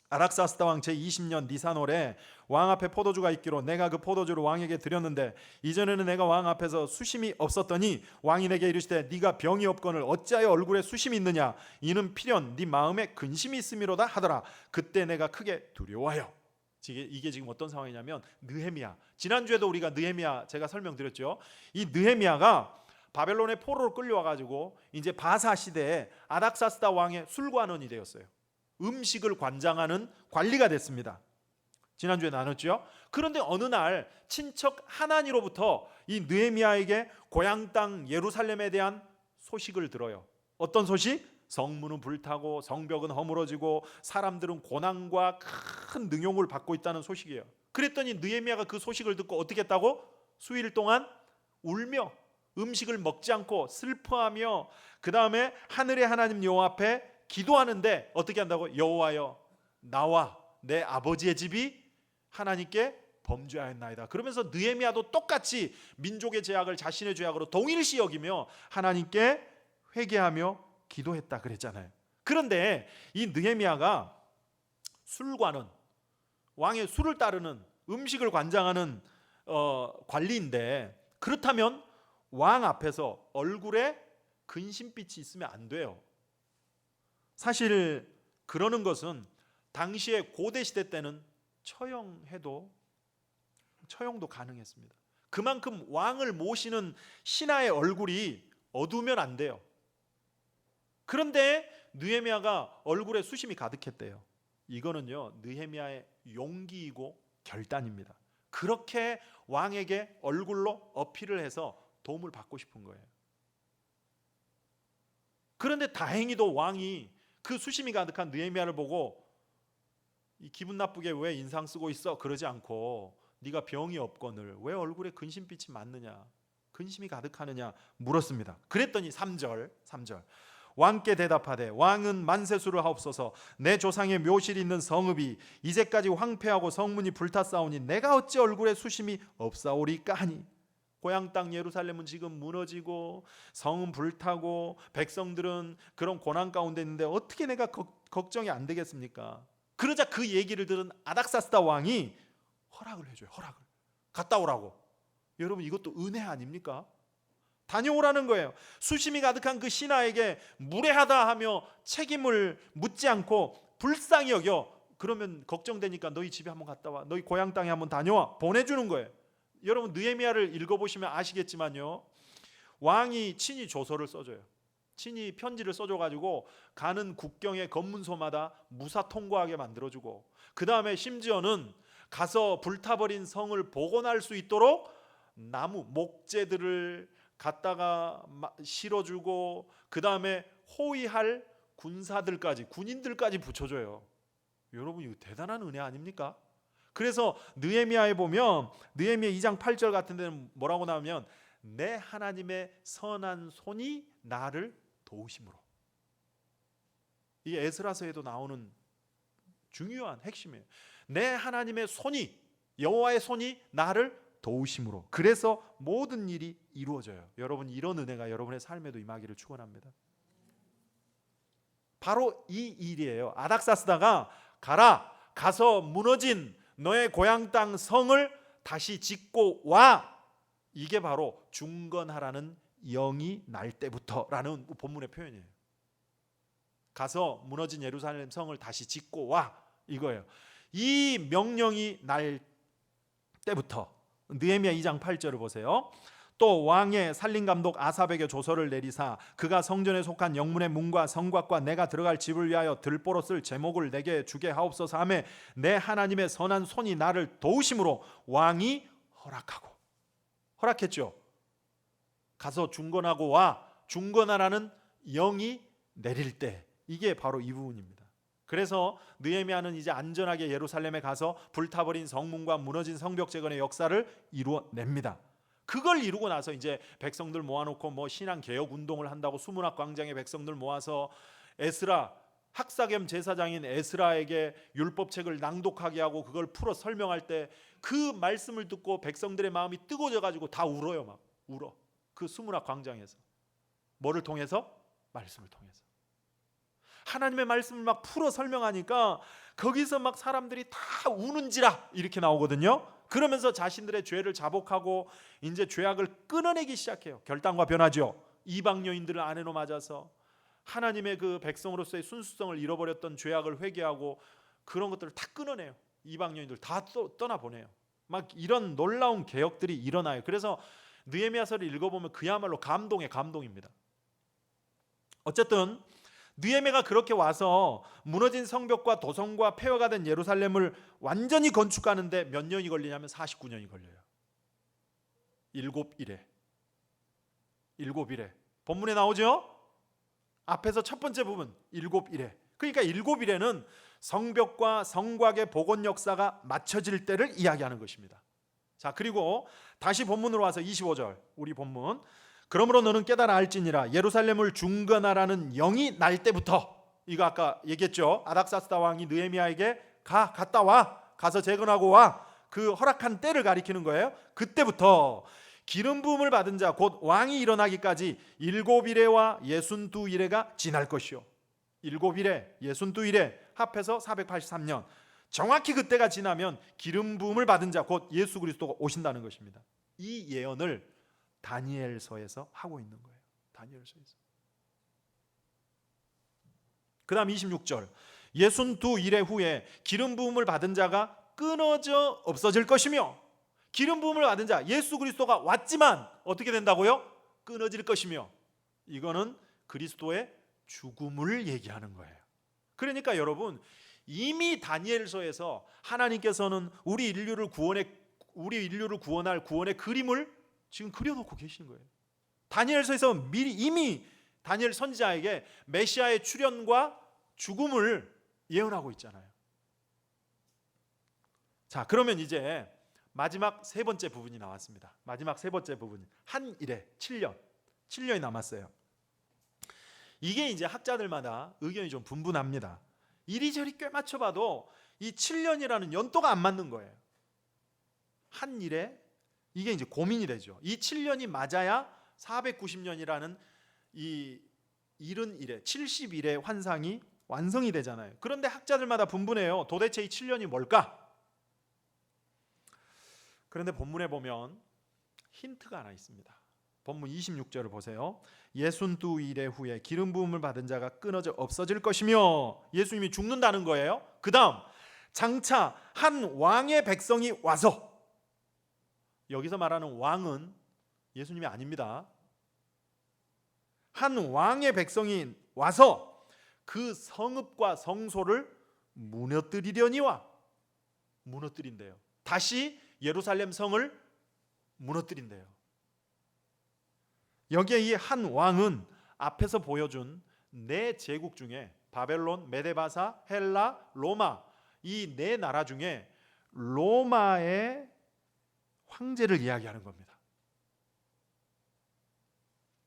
아락사스다 왕 제20년 니산월에 왕 앞에 포도주가 있기로 내가 그 포도주를 왕에게 드렸는데 이전에는 내가 왕 앞에서 수심이 없었더니 왕이 내게 이르시되 네가 병이 없거늘 어찌하여 얼굴에 수심이 있느냐? 이는 필연 네 마음에 근심이 있음이로다 하더라. 그때 내가 크게 두려워하여. 이게 지금 어떤 상황이냐면 느헤미야, 지난주에도 우리가 느헤미야 제가 설명드렸죠. 이 느헤미야가 바벨론의 포로로 끌려와가지고 이제 바사 시대에 아닥사스다 왕의 술관원이 되었어요. 음식을 관장하는 관리가 됐습니다. 지난주에 나눴죠. 그런데 어느 날 친척 하나니로부터 이 느헤미야에게 고향 땅 예루살렘에 대한 소식을 들어요. 어떤 소식? 성문은 불타고 성벽은 허물어지고 사람들은 고난과 큰 능욕을 받고 있다는 소식이에요. 그랬더니 느헤미야가 그 소식을 듣고 어떻게 했다고? 수일 동안 울며 음식을 먹지 않고 슬퍼하며 그 다음에 하늘의 하나님 여호와 앞에 기도하는데 어떻게 한다고? 여호와여 나와 내 아버지의 집이 하나님께 범죄하였나이다. 그러면서 느헤미야도 똑같이 민족의 죄악을 자신의 죄악으로 동일시 여기며 하나님께 회개하며 기도했다 그랬잖아요. 그런데 이 느헤미야가 술관은 왕의 술을 따르는 음식을 관장하는 관리인데, 그렇다면 왕 앞에서 얼굴에 근심빛이 있으면 안 돼요. 사실 그러는 것은 당시에 고대 시대 때는 처형도 가능했습니다. 그만큼 왕을 모시는 신하의 얼굴이 어두우면 안 돼요. 그런데 느헤미야가 얼굴에 수심이 가득했대요. 이거는요 느헤미야의 용기이고 결단입니다. 그렇게 왕에게 얼굴로 어필을 해서 도움을 받고 싶은 거예요. 그런데 다행히도 왕이 그 수심이 가득한 느헤미야를 보고 이 기분 나쁘게 왜 인상 쓰고 있어? 그러지 않고 네가 병이 없거늘 왜 얼굴에 근심빛이 많느냐? 근심이 가득하느냐? 물었습니다. 그랬더니 3절 왕께 대답하되 왕은 만세수를 하옵소서. 내 조상의 묘실이 있는 성읍이 이제까지 황폐하고 성문이 불탔사오니 내가 어찌 얼굴에 수심이 없사오리까 하니. 고향 땅 예루살렘은 지금 무너지고 성은 불타고 백성들은 그런 고난 가운데 있는데 어떻게 내가 걱정이 안 되겠습니까? 그러자 그 얘기를 들은 아닥사스다 왕이 허락을 해줘요. 허락을. 갔다 오라고. 여러분 이것도 은혜 아닙니까? 다녀오라는 거예요. 수심이 가득한 그 신하에게 무례하다 하며 책임을 묻지 않고 불쌍히 여겨. 그러면 걱정되니까 너희 집에 한번 갔다 와. 너희 고향 땅에 한번 다녀와. 보내주는 거예요. 여러분 느헤미야를 읽어보시면 아시겠지만요, 왕이 친히 조서를 써줘요. 친히 편지를 써줘가지고 가는 국경의 검문소마다 무사 통과하게 만들어주고, 그 다음에 심지어는 가서 불타버린 성을 복원할 수 있도록 나무 목재들을 갖다가 실어주고, 그 다음에 호위할 군사들까지, 군인들까지 붙여줘요. 여러분 이거 대단한 은혜 아닙니까? 그래서 느헤미야에 보면 느헤미야 2장 8절 같은 데는 뭐라고 나오면 내 하나님의 선한 손이 나를 도우심으로. 이게 에스라서에도 나오는 중요한 핵심이에요. 내 하나님의 손이, 여호와의 손이 나를 도우심으로. 그래서 모든 일이 이루어져요. 여러분, 이런 은혜가 여러분의 삶에도 임하기를 축원합니다. 바로 이 일이에요. 아닥사스다가 가서 무너진 너의 고향 땅 성을 다시 짓고 와. 이게 바로 중건하라는 영이 날 때부터라는 본문의 표현이에요. 가서 무너진 예루살렘 성을 다시 짓고 와, 이거예요. 이 명령이 날 때부터. 느헤미야 2장 8절을 보세요. 또 왕의 살림감독 아삽에게 조서를 내리사 그가 성전에 속한 영문의 문과 성곽과 내가 들어갈 집을 위하여 들보로 쓸 제목을 내게 주게 하옵소서 하매 내 하나님의 선한 손이 나를 도우심으로 왕이 허락했죠. 가서 중건하고 와. 중건하라는 영이 내릴 때, 이게 바로 이 부분입니다. 그래서 느헤미야는 이제 안전하게 예루살렘에 가서 불타버린 성문과 무너진 성벽 재건의 역사를 이루어냅니다. 그걸 이루고 나서 이제 백성들 모아놓고 뭐 신앙 개혁 운동을 한다고 수문학 광장에 백성들 모아서 에스라, 학사 겸 제사장인 에스라에게 율법책을 낭독하게 하고 그걸 풀어 설명할 때 그 말씀을 듣고 백성들의 마음이 뜨거워져 가지고 다 울어요. 막 울어. 그 수문학 광장에서. 뭐를 통해서? 말씀을 통해서. 하나님의 말씀을 막 풀어 설명하니까 거기서 막 사람들이 다 우는지라 이렇게 나오거든요. 그러면서 자신들의 죄를 자복하고 이제 죄악을 끊어내기 시작해요. 결단과 변화죠. 이방 여인들을 아내로 맞아서 하나님의 그 백성으로서의 순수성을 잃어버렸던 죄악을 회개하고 그런 것들을 다 끊어내요. 이방 여인들 다 떠나보내요. 막 이런 놀라운 개혁들이 일어나요. 그래서 느헤미야서를 읽어보면 그야말로 감동입니다. 어쨌든 느헤미야가 그렇게 와서 무너진 성벽과 도성과 폐허가 된 예루살렘을 완전히 건축하는데 몇 년이 걸리냐면 49년이 걸려요. 7일에 본문에 나오죠? 앞에서 첫 번째 부분 7일에. 그러니까 7일에는 성벽과 성곽의 복원 역사가 맞춰질 때를 이야기하는 것입니다. 자, 그리고 다시 본문으로 와서 25절 우리 본문. 그러므로 너는 깨달아 알지니라 예루살렘을 중건하라는 영이 날 때부터. 이거 아까 얘기했죠. 아닥사스다 왕이 느헤미야에게 갔다 와. 가서 재건하고 와. 그 허락한 때를 가리키는 거예요. 그때부터 기름 부음을 받은 자 곧 왕이 일어나기까지 7일에와 62일에가 지날 것이요. 7일에 62일에 합해서 483년. 정확히 그때가 지나면 기름 부음을 받은 자 곧 예수 그리스도가 오신다는 것입니다. 이 예언을 다니엘서에서 하고 있는 거예요. 다니엘서에서. 그 다음 26절 62일의 후에 기름 부음을 받은 자가 끊어져 없어질 것이며 기름 부음을 받은 자 예수 그리스도가 왔지만 어떻게 된다고요? 끊어질 것이며. 이거는 그리스도의 죽음을 얘기하는 거예요. 그러니까 여러분 이미 다니엘서에서 하나님께서는 우리 인류를 구원할 구원의 그림을 지금 그려놓고 계신 거예요. 다니엘서에서 미리 이미 다니엘 선지자에게 메시아의 출현과 죽음을 예언하고 있잖아요. 자, 그러면 이제 마지막 세 번째 부분이 나왔습니다. 마지막 세 번째 부분. 한 일에 7년이 남았어요. 이게 이제 학자들마다 의견이 좀 분분합니다. 이리저리 꽤 맞춰봐도 이 7년이라는 연도가 안 맞는 거예요. 한 일에 이게 이제 고민이 되죠. 이 7년이 맞아야 490년이라는 이 70일에 70일의 환상이 완성이 되잖아요. 그런데 학자들마다 분분해요. 도대체 이 7년이 뭘까? 그런데 본문에 보면 힌트가 하나 있습니다. 본문 26절을 보세요. 62일의 후에 기름 부음을 받은 자가 끊어져 없어질 것이며 예수님이 죽는다는 거예요. 그 다음 장차 한 왕의 백성이 와서. 여기서 말하는 왕은 예수님이 아닙니다. 한 왕의 백성이 와서 그 성읍과 성소를 무너뜨리려니와. 무너뜨린대요. 다시 예루살렘 성을 무너뜨린대요. 여기에 이 한 왕은 앞에서 보여준 네 제국 중에 바벨론, 메데바사, 헬라, 로마 이 네 나라 중에 로마의 황제를 이야기하는 겁니다.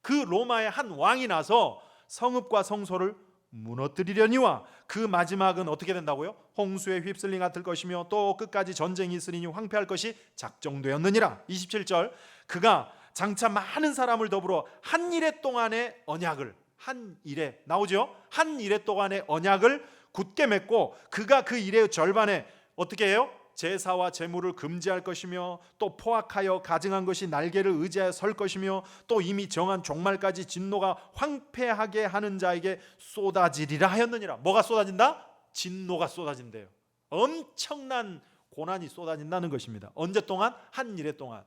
그 로마의 한 왕이 나서 성읍과 성소를 무너뜨리려니와 그 마지막은 어떻게 된다고요? 홍수에 휩쓸린 같을 것이며 또 끝까지 전쟁이 있으리니 황폐할 것이 작정되었느니라. 27절, 그가 장차 많은 사람을 더불어 한 이레 동안의 언약을, 한 이레 나오죠? 한 이레 동안의 언약을 굳게 맺고 그가 그 이레의 절반에 어떻게 해요? 제사와 제물을 금지할 것이며 또 포악하여 가증한 것이 날개를 의지하여 설 것이며 또 이미 정한 종말까지 진노가 황폐하게 하는 자에게 쏟아지리라 하였느니라. 뭐가 쏟아진다? 진노가 쏟아진대요. 엄청난 고난이 쏟아진다는 것입니다. 언제 동안? 한 일해 동안.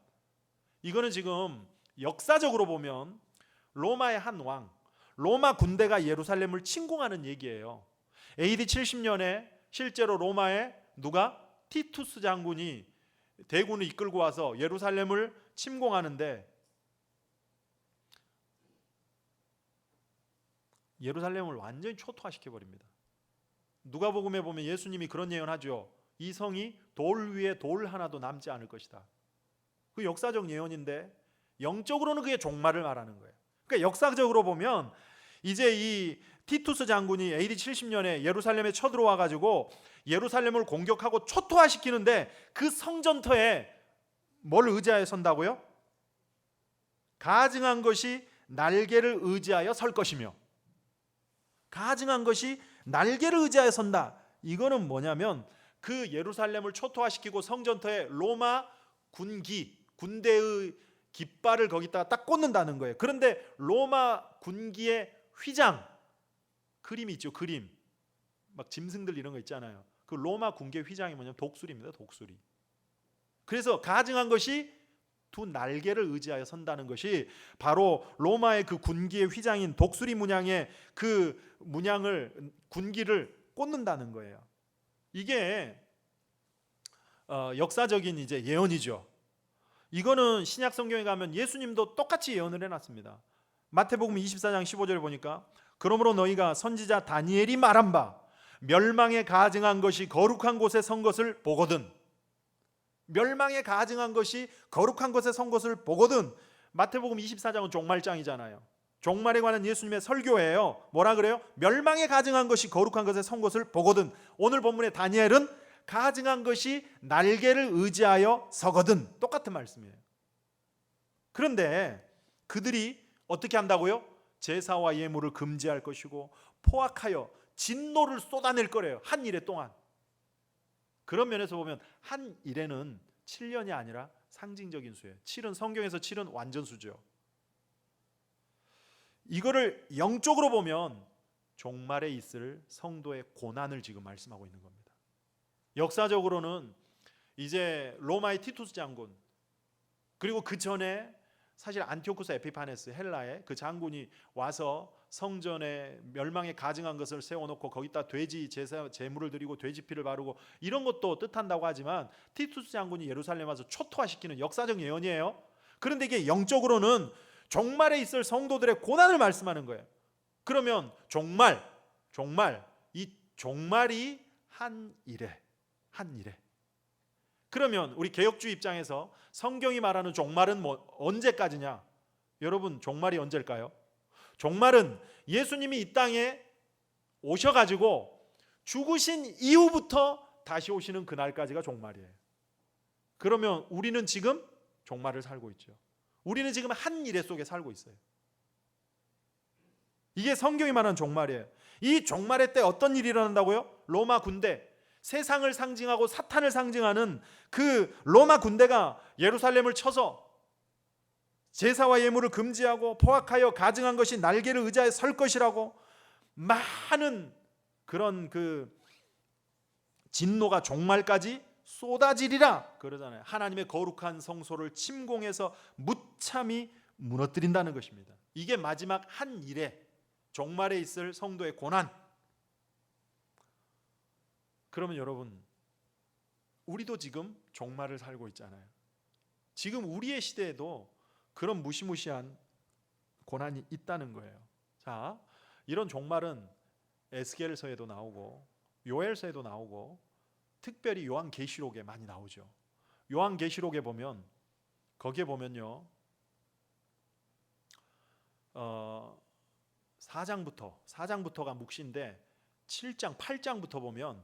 이거는 지금 역사적으로 보면 로마의 한 왕, 로마 군대가 예루살렘을 침공하는 얘기예요. AD 70년에 실제로 로마에 누가? 티투스 장군이 대군을 이끌고 와서 예루살렘을 침공하는데 예루살렘을 완전히 초토화시켜 버립니다. 누가복음에 보면 예수님이 그런 예언하죠. 이 성이 돌 위에 돌 하나도 남지 않을 것이다. 그 역사적 예언인데 영적으로는 그게 종말을 말하는 거예요. 그러니까 역사적으로 보면 이제 이 티투스 장군이 AD 70년에 예루살렘에 쳐들어와 가지고 예루살렘을 공격하고 초토화시키는데 그 성전터에 뭘 의지하여 선다고요? 가증한 것이 날개를 의지하여 설 것이며, 가증한 것이 날개를 의지하여 선다. 이거는 뭐냐면 그 예루살렘을 초토화시키고 성전터에 로마 군대의 깃발을 거기다가 딱 꽂는다는 거예요. 그런데 로마 군기의 휘장, 그림이 있죠. 그림 막 짐승들 이런 거 있잖아요. 그 로마 군기의 휘장이 뭐냐면 독수리입니다. 독수리. 그래서 가증한 것이 두 날개를 의지하여 선다는 것이 바로 로마의 그 군기의 휘장인 독수리 문양의 그 문양을, 군기를 꽂는다는 거예요. 이게 역사적인 이제 예언이죠. 이거는 신약 성경에 가면 예수님도 똑같이 예언을 해놨습니다. 마태복음 24장 15절에 보니까 그러므로 너희가 선지자 다니엘이 말한 바 멸망에 가증한 것이 거룩한 곳에 선 것을 보거든. 멸망에 가증한 것이 거룩한 곳에 선 것을 보거든. 마태복음 24장은 종말장이잖아요. 종말에 관한 예수님의 설교예요. 뭐라 그래요? 멸망에 가증한 것이 거룩한 것에 선 것을 보거든. 오늘 본문의 다니엘은 가증한 것이 날개를 의지하여 서거든. 똑같은 말씀이에요. 그런데 그들이 어떻게 한다고요? 제사와 예물을 금지할 것이고 포악하여 진노를 쏟아낼 거래요. 한 일해 동안. 그런 면에서 보면 한 일해는 7년이 아니라 상징적인 수예요. 7은 성경에서 7은 완전수죠. 이거를 영적으로 보면 종말에 있을 성도의 고난을 지금 말씀하고 있는 겁니다. 역사적으로는 이제 로마의 티투스 장군, 그리고 그 전에 사실 안티오쿠스 에피파네스, 헬라의 그 장군이 와서 성전에 멸망에 가증한 것을 세워놓고 거기다 돼지 제사 제물을 드리고 돼지 피를 바르고 이런 것도 뜻한다고 하지만 티투스 장군이 예루살렘 와서 초토화시키는 역사적 예언이에요. 그런데 이게 영적으로는 종말에 있을 성도들의 고난을 말씀하는 거예요. 그러면 종말 이 종말이 한 일에. 그러면 우리 개혁주의 입장에서 성경이 말하는 종말은 언제까지냐? 여러분, 종말이 언제일까요? 종말은 예수님이 이 땅에 오셔가지고 죽으신 이후부터 다시 오시는 그날까지가 종말이에요. 그러면 우리는 지금 종말을 살고 있죠. 우리는 지금 한 일해 속에 살고 있어요. 이게 성경이 말하는 종말이에요. 이 종말의 때 어떤 일이 일어난다고요? 로마 군대, 세상을 상징하고 사탄을 상징하는 그 로마 군대가 예루살렘을 쳐서 제사와 예물을 금지하고 포악하여 가증한 것이 날개를 의지하여 설 것이라고 많은 그런 그 진노가 종말까지 쏟아지리라 그러잖아요. 하나님의 거룩한 성소를 침공해서 무참히 무너뜨린다는 것입니다. 이게 마지막 한 일에 종말에 있을 성도의 고난. 그러면 여러분, 우리도 지금 종말을 살고 있잖아요. 지금 우리의 시대에도 그런 무시무시한 고난이 있다는 거예요. 자, 이런 종말은 에스겔서에도 나오고 요엘서에도 나오고 특별히 요한계시록에 많이 나오죠. 요한계시록에 보면 거기에 보면요 4장부터가 묵시인데 7장 8장부터 보면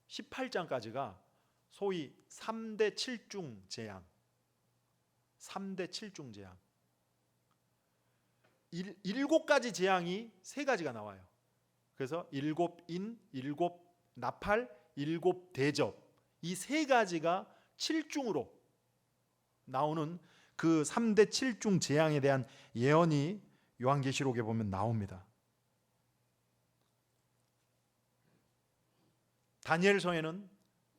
18장까지가 소위 3대 7중 재앙 3대 7중 재앙 7가지 재앙이 3가지가 나와요. 그래서 7인, 7나팔, 7대접 이 3가지가 7중으로 나오는 그 3대 7중 재앙에 대한 예언이 요한계시록에 보면 나옵니다. 다니엘서에는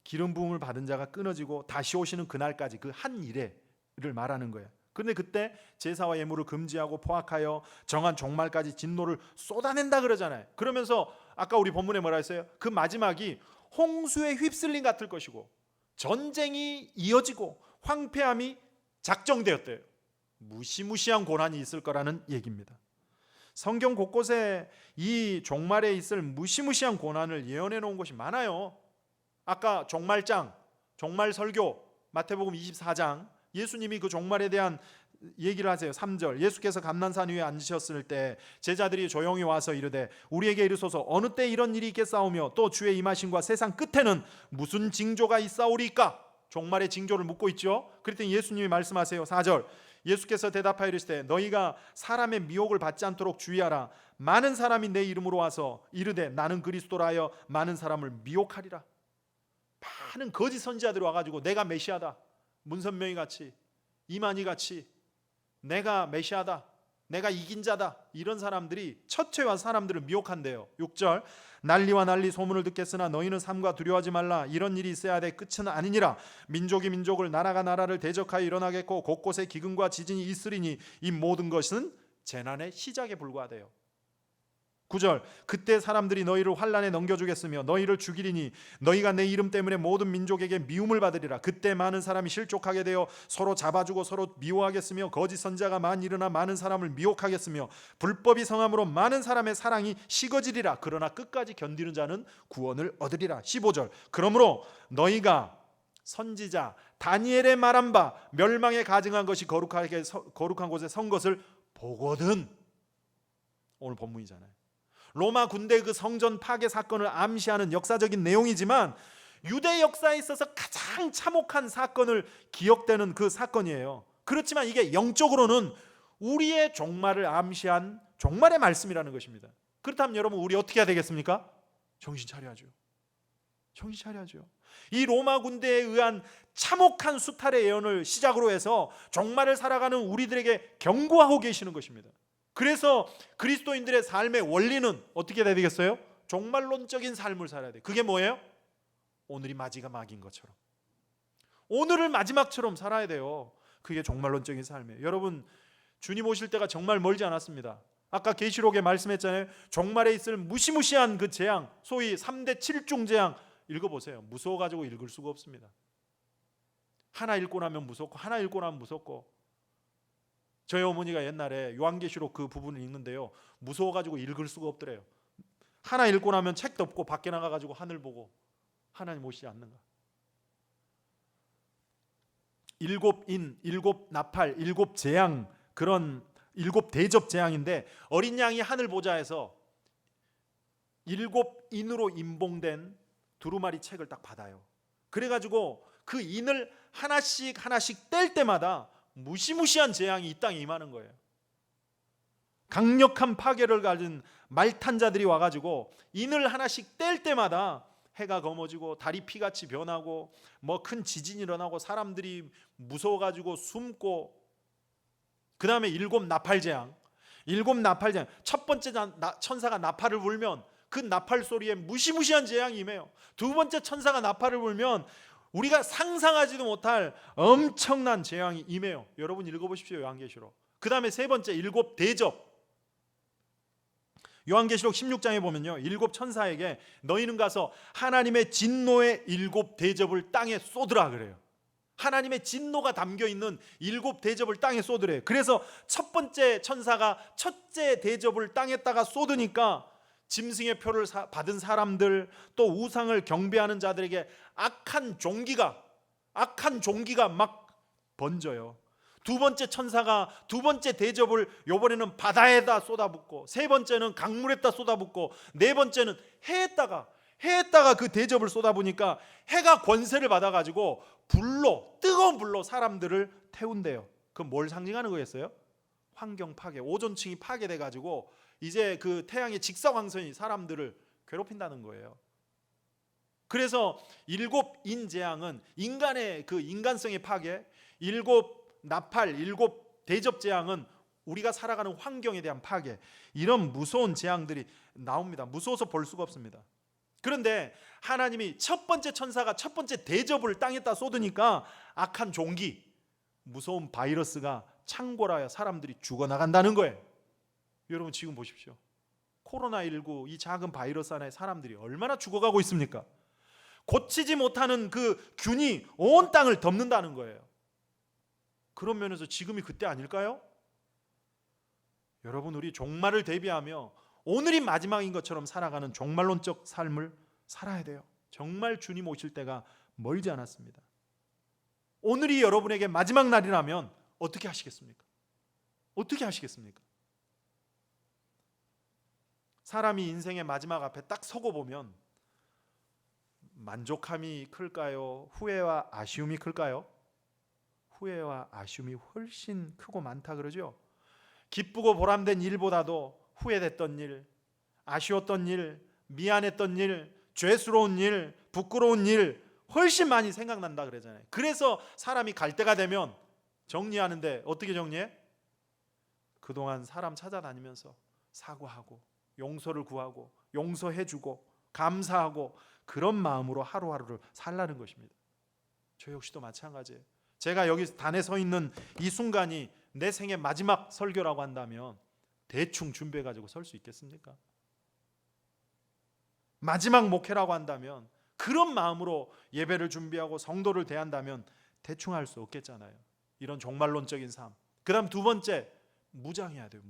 기름 부음을 받은 자가 끊어지고 다시 오시는 그날까지 그 한 일회를 말하는 거예요. 그런데 그때 제사와 예물을 금지하고 포악하여 정한 종말까지 진노를 쏟아낸다 그러잖아요. 그러면서 아까 우리 본문에 뭐라 했어요? 그 마지막이 홍수에 휩쓸림 같을 것이고 전쟁이 이어지고 황폐함이 작정되었대요. 무시무시한 고난이 있을 거라는 얘기입니다. 성경 곳곳에 이 종말에 있을 무시무시한 고난을 예언해 놓은 것이 많아요. 아까 종말장, 종말 설교 마태복음 24장 예수님이 그 종말에 대한 얘기를 하세요. 3절 예수께서 감난산 위에 앉으셨을 때 제자들이 조용히 와서 이르되 우리에게 이르소서 어느 때 이런 일이 있겠사오며 또 주의 임하심과 세상 끝에는 무슨 징조가 있사오리까? 종말의 징조를 묻고 있죠. 그랬더니 예수님이 말씀하세요. 4절 예수께서 대답하여 이르시되 너희가 사람의 미혹을 받지 않도록 주의하라. 많은 사람이 내 이름으로 와서 이르되 나는 그리스도라 하여 많은 사람을 미혹하리라. 많은 거짓 선지자들이 와가지고 내가 메시아다, 문선명이 같이, 이만희 같이 내가 메시아다, 내가 이긴 자다, 이런 사람들이 첫째와 사람들을 미혹한대요. 6절 난리와 난리 소문을 듣겠으나 너희는 삼가 두려워하지 말라. 이런 일이 있어야 돼 끝은 아니니라. 민족이 민족을 나라가 나라를 대적하여 일어나겠고 곳곳에 기근과 지진이 있으리니 이 모든 것은 재난의 시작에 불과하대요. 9절 그때 사람들이 너희를 환난에 넘겨주겠으며 너희를 죽이리니 너희가 내 이름 때문에 모든 민족에게 미움을 받으리라. 그때 많은 사람이 실족하게 되어 서로 잡아주고 서로 미워하겠으며 거짓 선지자가 많이 일어나 많은 사람을 미혹하겠으며 불법이 성함으로 많은 사람의 사랑이 식어지리라. 그러나 끝까지 견디는 자는 구원을 얻으리라. 15절 그러므로 너희가 선지자 다니엘의 말한 바 멸망에 가증한 것이 거룩한 곳에 선 것을 보거든. 오늘 본문이잖아요. 로마 군대 그 성전 파괴 사건을 암시하는 역사적인 내용이지만 유대 역사에 있어서 가장 참혹한 사건을 기억되는 그 사건이에요. 그렇지만 이게 영적으로는 우리의 종말을 암시한 종말의 말씀이라는 것입니다. 그렇다면 여러분 우리 어떻게 해야 되겠습니까? 정신 차려야죠. 정신 차려야죠. 이 로마 군대에 의한 참혹한 수탈의 예언을 시작으로 해서 종말을 살아가는 우리들에게 경고하고 계시는 것입니다. 그래서 그리스도인들의 삶의 원리는 어떻게 돼야 되겠어요? 종말론적인 삶을 살아야 돼요. 그게 뭐예요? 오늘이 마지막인 것처럼, 오늘을 마지막처럼 살아야 돼요. 그게 종말론적인 삶이에요. 여러분 주님 오실 때가 정말 멀지 않았습니다. 아까 계시록에 말씀했잖아요. 종말에 있을 무시무시한 그 재앙, 소위 3대 7중 재앙 읽어보세요. 무서워가지고 읽을 수가 없습니다. 하나 읽고 나면 무섭고 하나 읽고 나면 무섭고. 저희 어머니가 옛날에 요한계시록 그 부분을 읽는데요, 무서워가지고 읽을 수가 없더래요. 하나 읽고 나면 책도 없고 밖에 나가가지고 하늘 보고 하나님 오시지 않는가. 7인, 7나팔, 7재앙, 그런 7대접 재앙인데 어린 양이 하늘 보좌에서 7인으로 임봉된 두루마리 책을 딱 받아요. 그래가지고 그 인을 하나씩 뗄 때마다 무시무시한 재앙이 이 땅에 임하는 거예요. 강력한 파괴를 가진 말탄자들이 와가지고 인을 하나씩 뗄 때마다 해가 검어지고 달이 피같이 변하고 뭐 큰 지진이 일어나고 사람들이 무서워가지고 숨고, 그 다음에 7나팔 재앙. 첫 번째 천사가 나팔을 불면 그 나팔 소리에 무시무시한 재앙이 임해요. 두 번째 천사가 나팔을 불면 우리가 상상하지도 못할 엄청난 재앙이 임해요. 여러분 읽어보십시오. 요한계시록. 그 다음에 세 번째 7대접. 요한계시록 16장에 보면요, 7천사에게 너희는 가서 하나님의 진노의 7대접을 땅에 쏟으라 그래요. 하나님의 진노가 담겨있는 7대접을 땅에 쏟으래요. 그래서 첫 번째 천사가 첫째 대접을 땅에다가 쏟으니까 짐승의 표를 받은 사람들, 또 우상을 경배하는 자들에게 악한 종기가 막 번져요. 두 번째 천사가 두 번째 대접을 요번에는 바다에다 쏟아붓고, 세 번째는 강물에다 쏟아붓고, 네 번째는 해에다가 그 대접을 쏟아부니까 해가 권세를 받아가지고 뜨거운 불로 사람들을 태운대요. 그럼 뭘 상징하는 거겠어요? 환경 파괴, 오존층이 파괴돼가지고 이제 그 태양의 직사광선이 사람들을 괴롭힌다는 거예요. 그래서 일곱 인재앙은 인간의 그 인간성의 파괴, 일곱 나팔, 일곱 대접 재앙은 우리가 살아가는 환경에 대한 파괴, 이런 무서운 재앙들이 나옵니다. 무서워서 볼 수가 없습니다. 그런데 하나님이 첫 번째 천사가 첫 번째 대접을 땅에다 쏟으니까 악한 종기, 무서운 바이러스가 창궐하여 사람들이 죽어나간다는 거예요. 여러분 지금 보십시오. 코로나19 이 작은 바이러스 하나에 사람들이 얼마나 죽어가고 있습니까? 고치지 못하는 그 균이 온 땅을 덮는다는 거예요. 그런 면에서 지금이 그때 아닐까요? 여러분, 우리 종말을 대비하며 오늘이 마지막인 것처럼 살아가는 종말론적 삶을 살아야 돼요. 정말 주님 오실 때가 멀지 않았습니다. 오늘이 여러분에게 마지막 날이라면 어떻게 하시겠습니까? 어떻게 하시겠습니까? 사람이 인생의 마지막 앞에 딱 서고 보면 만족함이 클까요? 후회와 아쉬움이 클까요? 후회와 아쉬움이 훨씬 크고 많다 그러죠. 기쁘고 보람된 일보다도 후회됐던 일, 아쉬웠던 일, 미안했던 일, 죄스러운 일, 부끄러운 일 훨씬 많이 생각난다 그러잖아요. 그래서 사람이 갈 때가 되면 정리하는데 어떻게 정리해? 그동안 사람 찾아다니면서 사과하고 용서를 구하고 용서해주고 감사하고 그런 마음으로 하루하루를 살라는 것입니다. 저 역시도 마찬가지예요. 제가 여기 단에 서 있는 이 순간이 내 생의 마지막 설교라고 한다면 대충 준비해가지고 설 수 있겠습니까? 마지막 목회라고 한다면 그런 마음으로 예배를 준비하고 성도를 대한다면 대충 할 수 없겠잖아요. 이런 종말론적인 삶. 그 다음 두 번째, 무장해야 돼요.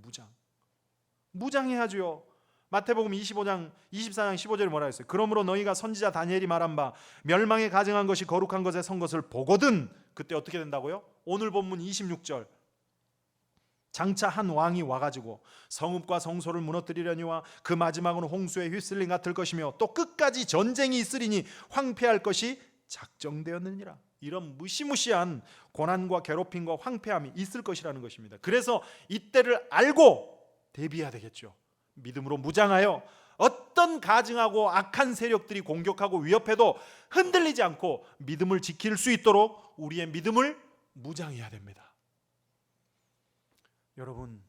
무장해야죠. 마태복음 24장 15절에 뭐라 했어요? 그러므로 너희가 선지자 다니엘이 말한 바 멸망에 가증한 것이 거룩한 것에 선 것을 보거든 그때 어떻게 된다고요? 오늘 본문 26절 장차 한 왕이 와가지고 성읍과 성소를 무너뜨리려니와 그 마지막은 홍수의 휘슬림 같을 것이며 또 끝까지 전쟁이 있으리니 황폐할 것이 작정되었느니라. 이런 무시무시한 고난과 괴롭힘과 황폐함이 있을 것이라는 것입니다. 그래서 이때를 알고 대비해야 되겠죠. 믿음으로 무장하여 어떤 가증하고 악한 세력들이 공격하고 위협해도 흔들리지 않고 믿음을 지킬 수 있도록 우리의 믿음을 무장해야 됩니다. 여러분,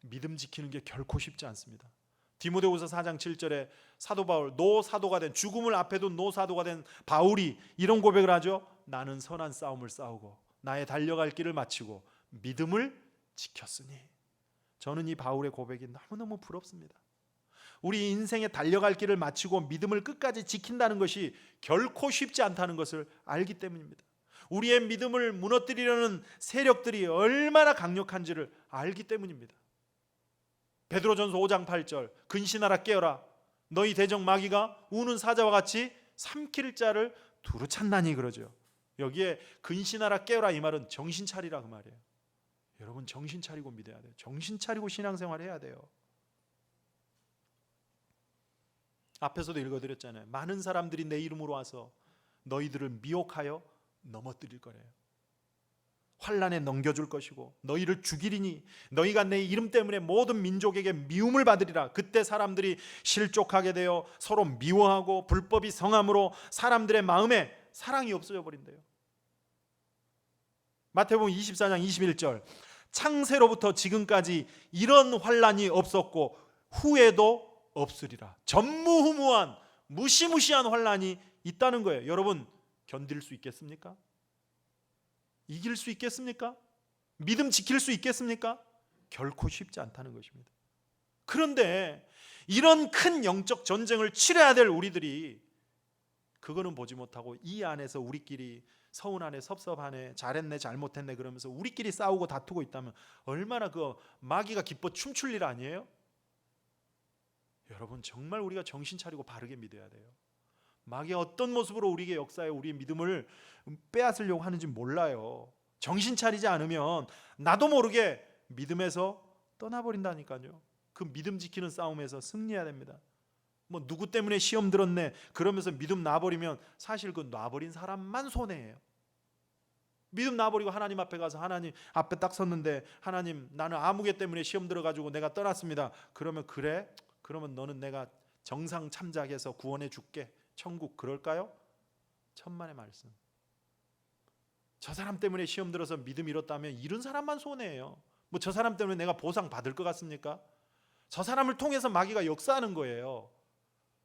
믿음 지키는 게 결코 쉽지 않습니다. 디모데후서 4장 7절에 사도 바울, 노사도가 된, 죽음을 앞에 둔 노사도가 된 바울이 이런 고백을 하죠. 나는 선한 싸움을 싸우고 나의 달려갈 길을 마치고 믿음을 지켰으니. 저는 이 바울의 고백이 너무너무 부럽습니다. 우리 인생에 달려갈 길을 마치고 믿음을 끝까지 지킨다는 것이 결코 쉽지 않다는 것을 알기 때문입니다. 우리의 믿음을 무너뜨리려는 세력들이 얼마나 강력한지를 알기 때문입니다. 베드로전서 5장 8절 근신하라 깨어라 너희 대적 마귀가 우는 사자와 같이 삼킬 자를 두루 찾나니 그러죠. 여기에 근신하라 깨어라 이 말은 정신 차리라 그 말이에요. 여러분 정신 차리고 믿어야 돼요. 정신 차리고 신앙생활 해야 돼요. 앞에서도 읽어드렸잖아요. 많은 사람들이 내 이름으로 와서 너희들을 미혹하여 넘어뜨릴 거래요. 환난에 넘겨줄 것이고 너희를 죽이리니 너희가 내 이름 때문에 모든 민족에게 미움을 받으리라. 그때 사람들이 실족하게 되어 서로 미워하고 불법이 성함으로 사람들의 마음에 사랑이 없어져 버린대요. 마태복음 24장 21절 창세로부터 지금까지 이런 환난이 없었고 후에도 없으리라. 전무후무한 무시무시한 환난이 있다는 거예요. 여러분 견딜 수 있겠습니까? 이길 수 있겠습니까? 믿음 지킬 수 있겠습니까? 결코 쉽지 않다는 것입니다. 그런데 이런 큰 영적 전쟁을 치러야 될 우리들이 그거는 보지 못하고 이 안에서 우리끼리 서운하네 섭섭하네 잘했네 잘못했네 그러면서 우리끼리 싸우고 다투고 있다면 얼마나 그 마귀가 기뻐 춤출 일 아니에요? 여러분 정말 우리가 정신 차리고 바르게 믿어야 돼요. 마귀 어떤 모습으로 우리에게 역사에 우리의 믿음을 빼앗으려고 하는지 몰라요. 정신 차리지 않으면 나도 모르게 믿음에서 떠나버린다니까요. 그 믿음 지키는 싸움에서 승리해야 됩니다. 뭐 누구 때문에 시험 들었네 그러면서 믿음 놔버리면 사실 그 놔버린 사람만 손해예요. 믿음 놔버리고 하나님 앞에 가서 하나님 앞에 딱 섰는데 하나님 나는 아무개 때문에 시험 들어가지고 내가 떠났습니다. 그러면 그래? 그러면 너는 내가 정상 참작해서 구원해 줄게. 천국 그럴까요? 천만의 말씀. 저 사람 때문에 시험 들어서 믿음 잃었다면 이런 사람만 손해예요. 뭐 저 사람 때문에 내가 보상 받을 것 같습니까? 저 사람을 통해서 마귀가 역사하는 거예요.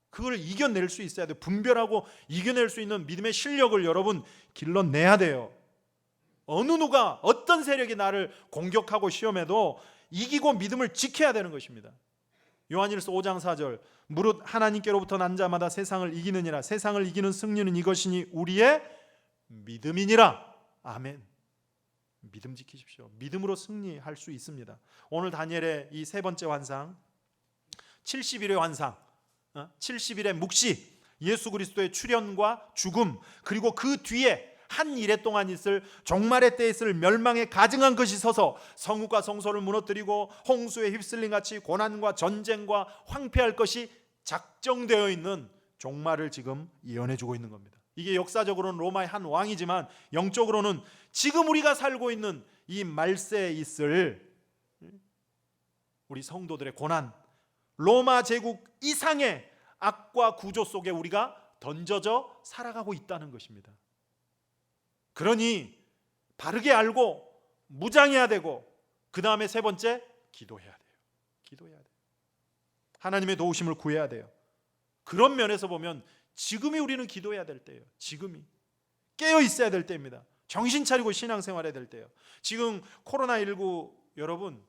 그걸 이겨낼 수 있어야 돼요. 분별하고 이겨낼 수 있는 믿음의 실력을 여러분 길러내야 돼요. 어느 누가 어떤 세력이 나를 공격하고 시험해도 이기고 믿음을 지켜야 되는 것입니다. 요한일서 5장 4절 무릇 하나님께로부터 난 자마다 세상을 이기느니라. 세상을 이기는 승리는 이것이니 우리의 믿음이니라. 아멘. 믿음 지키십시오. 믿음으로 승리할 수 있습니다. 오늘 다니엘의 이 세 번째 환상 70일의 환상 70일의 묵시 예수 그리스도의 출현과 죽음 그리고 그 뒤에 한 이래 동안 있을 종말의 때에 있을 멸망에 가증한 것이 서서 성읍과 성소를 무너뜨리고 홍수에 휩쓸린 같이 고난과 전쟁과 황폐할 것이 작정되어 있는 종말을 지금 예언해 주고 있는 겁니다. 이게 역사적으로는 로마의 한 왕이지만 영적으로는 지금 우리가 살고 있는 이 말세에 있을 우리 성도들의 고난, 로마 제국 이상의 악과 구조 속에 우리가 던져져 살아가고 있다는 것입니다. 그러니 바르게 알고 무장해야 되고 그 다음에 세 번째 기도해야 돼요. 기도해야 돼요. 하나님의 도우심을 구해야 돼요. 그런 면에서 보면 지금이 우리는 기도해야 될 때예요. 지금이 깨어 있어야 될 때입니다. 정신 차리고 신앙생활해야 될 때예요. 지금 코로나19 여러분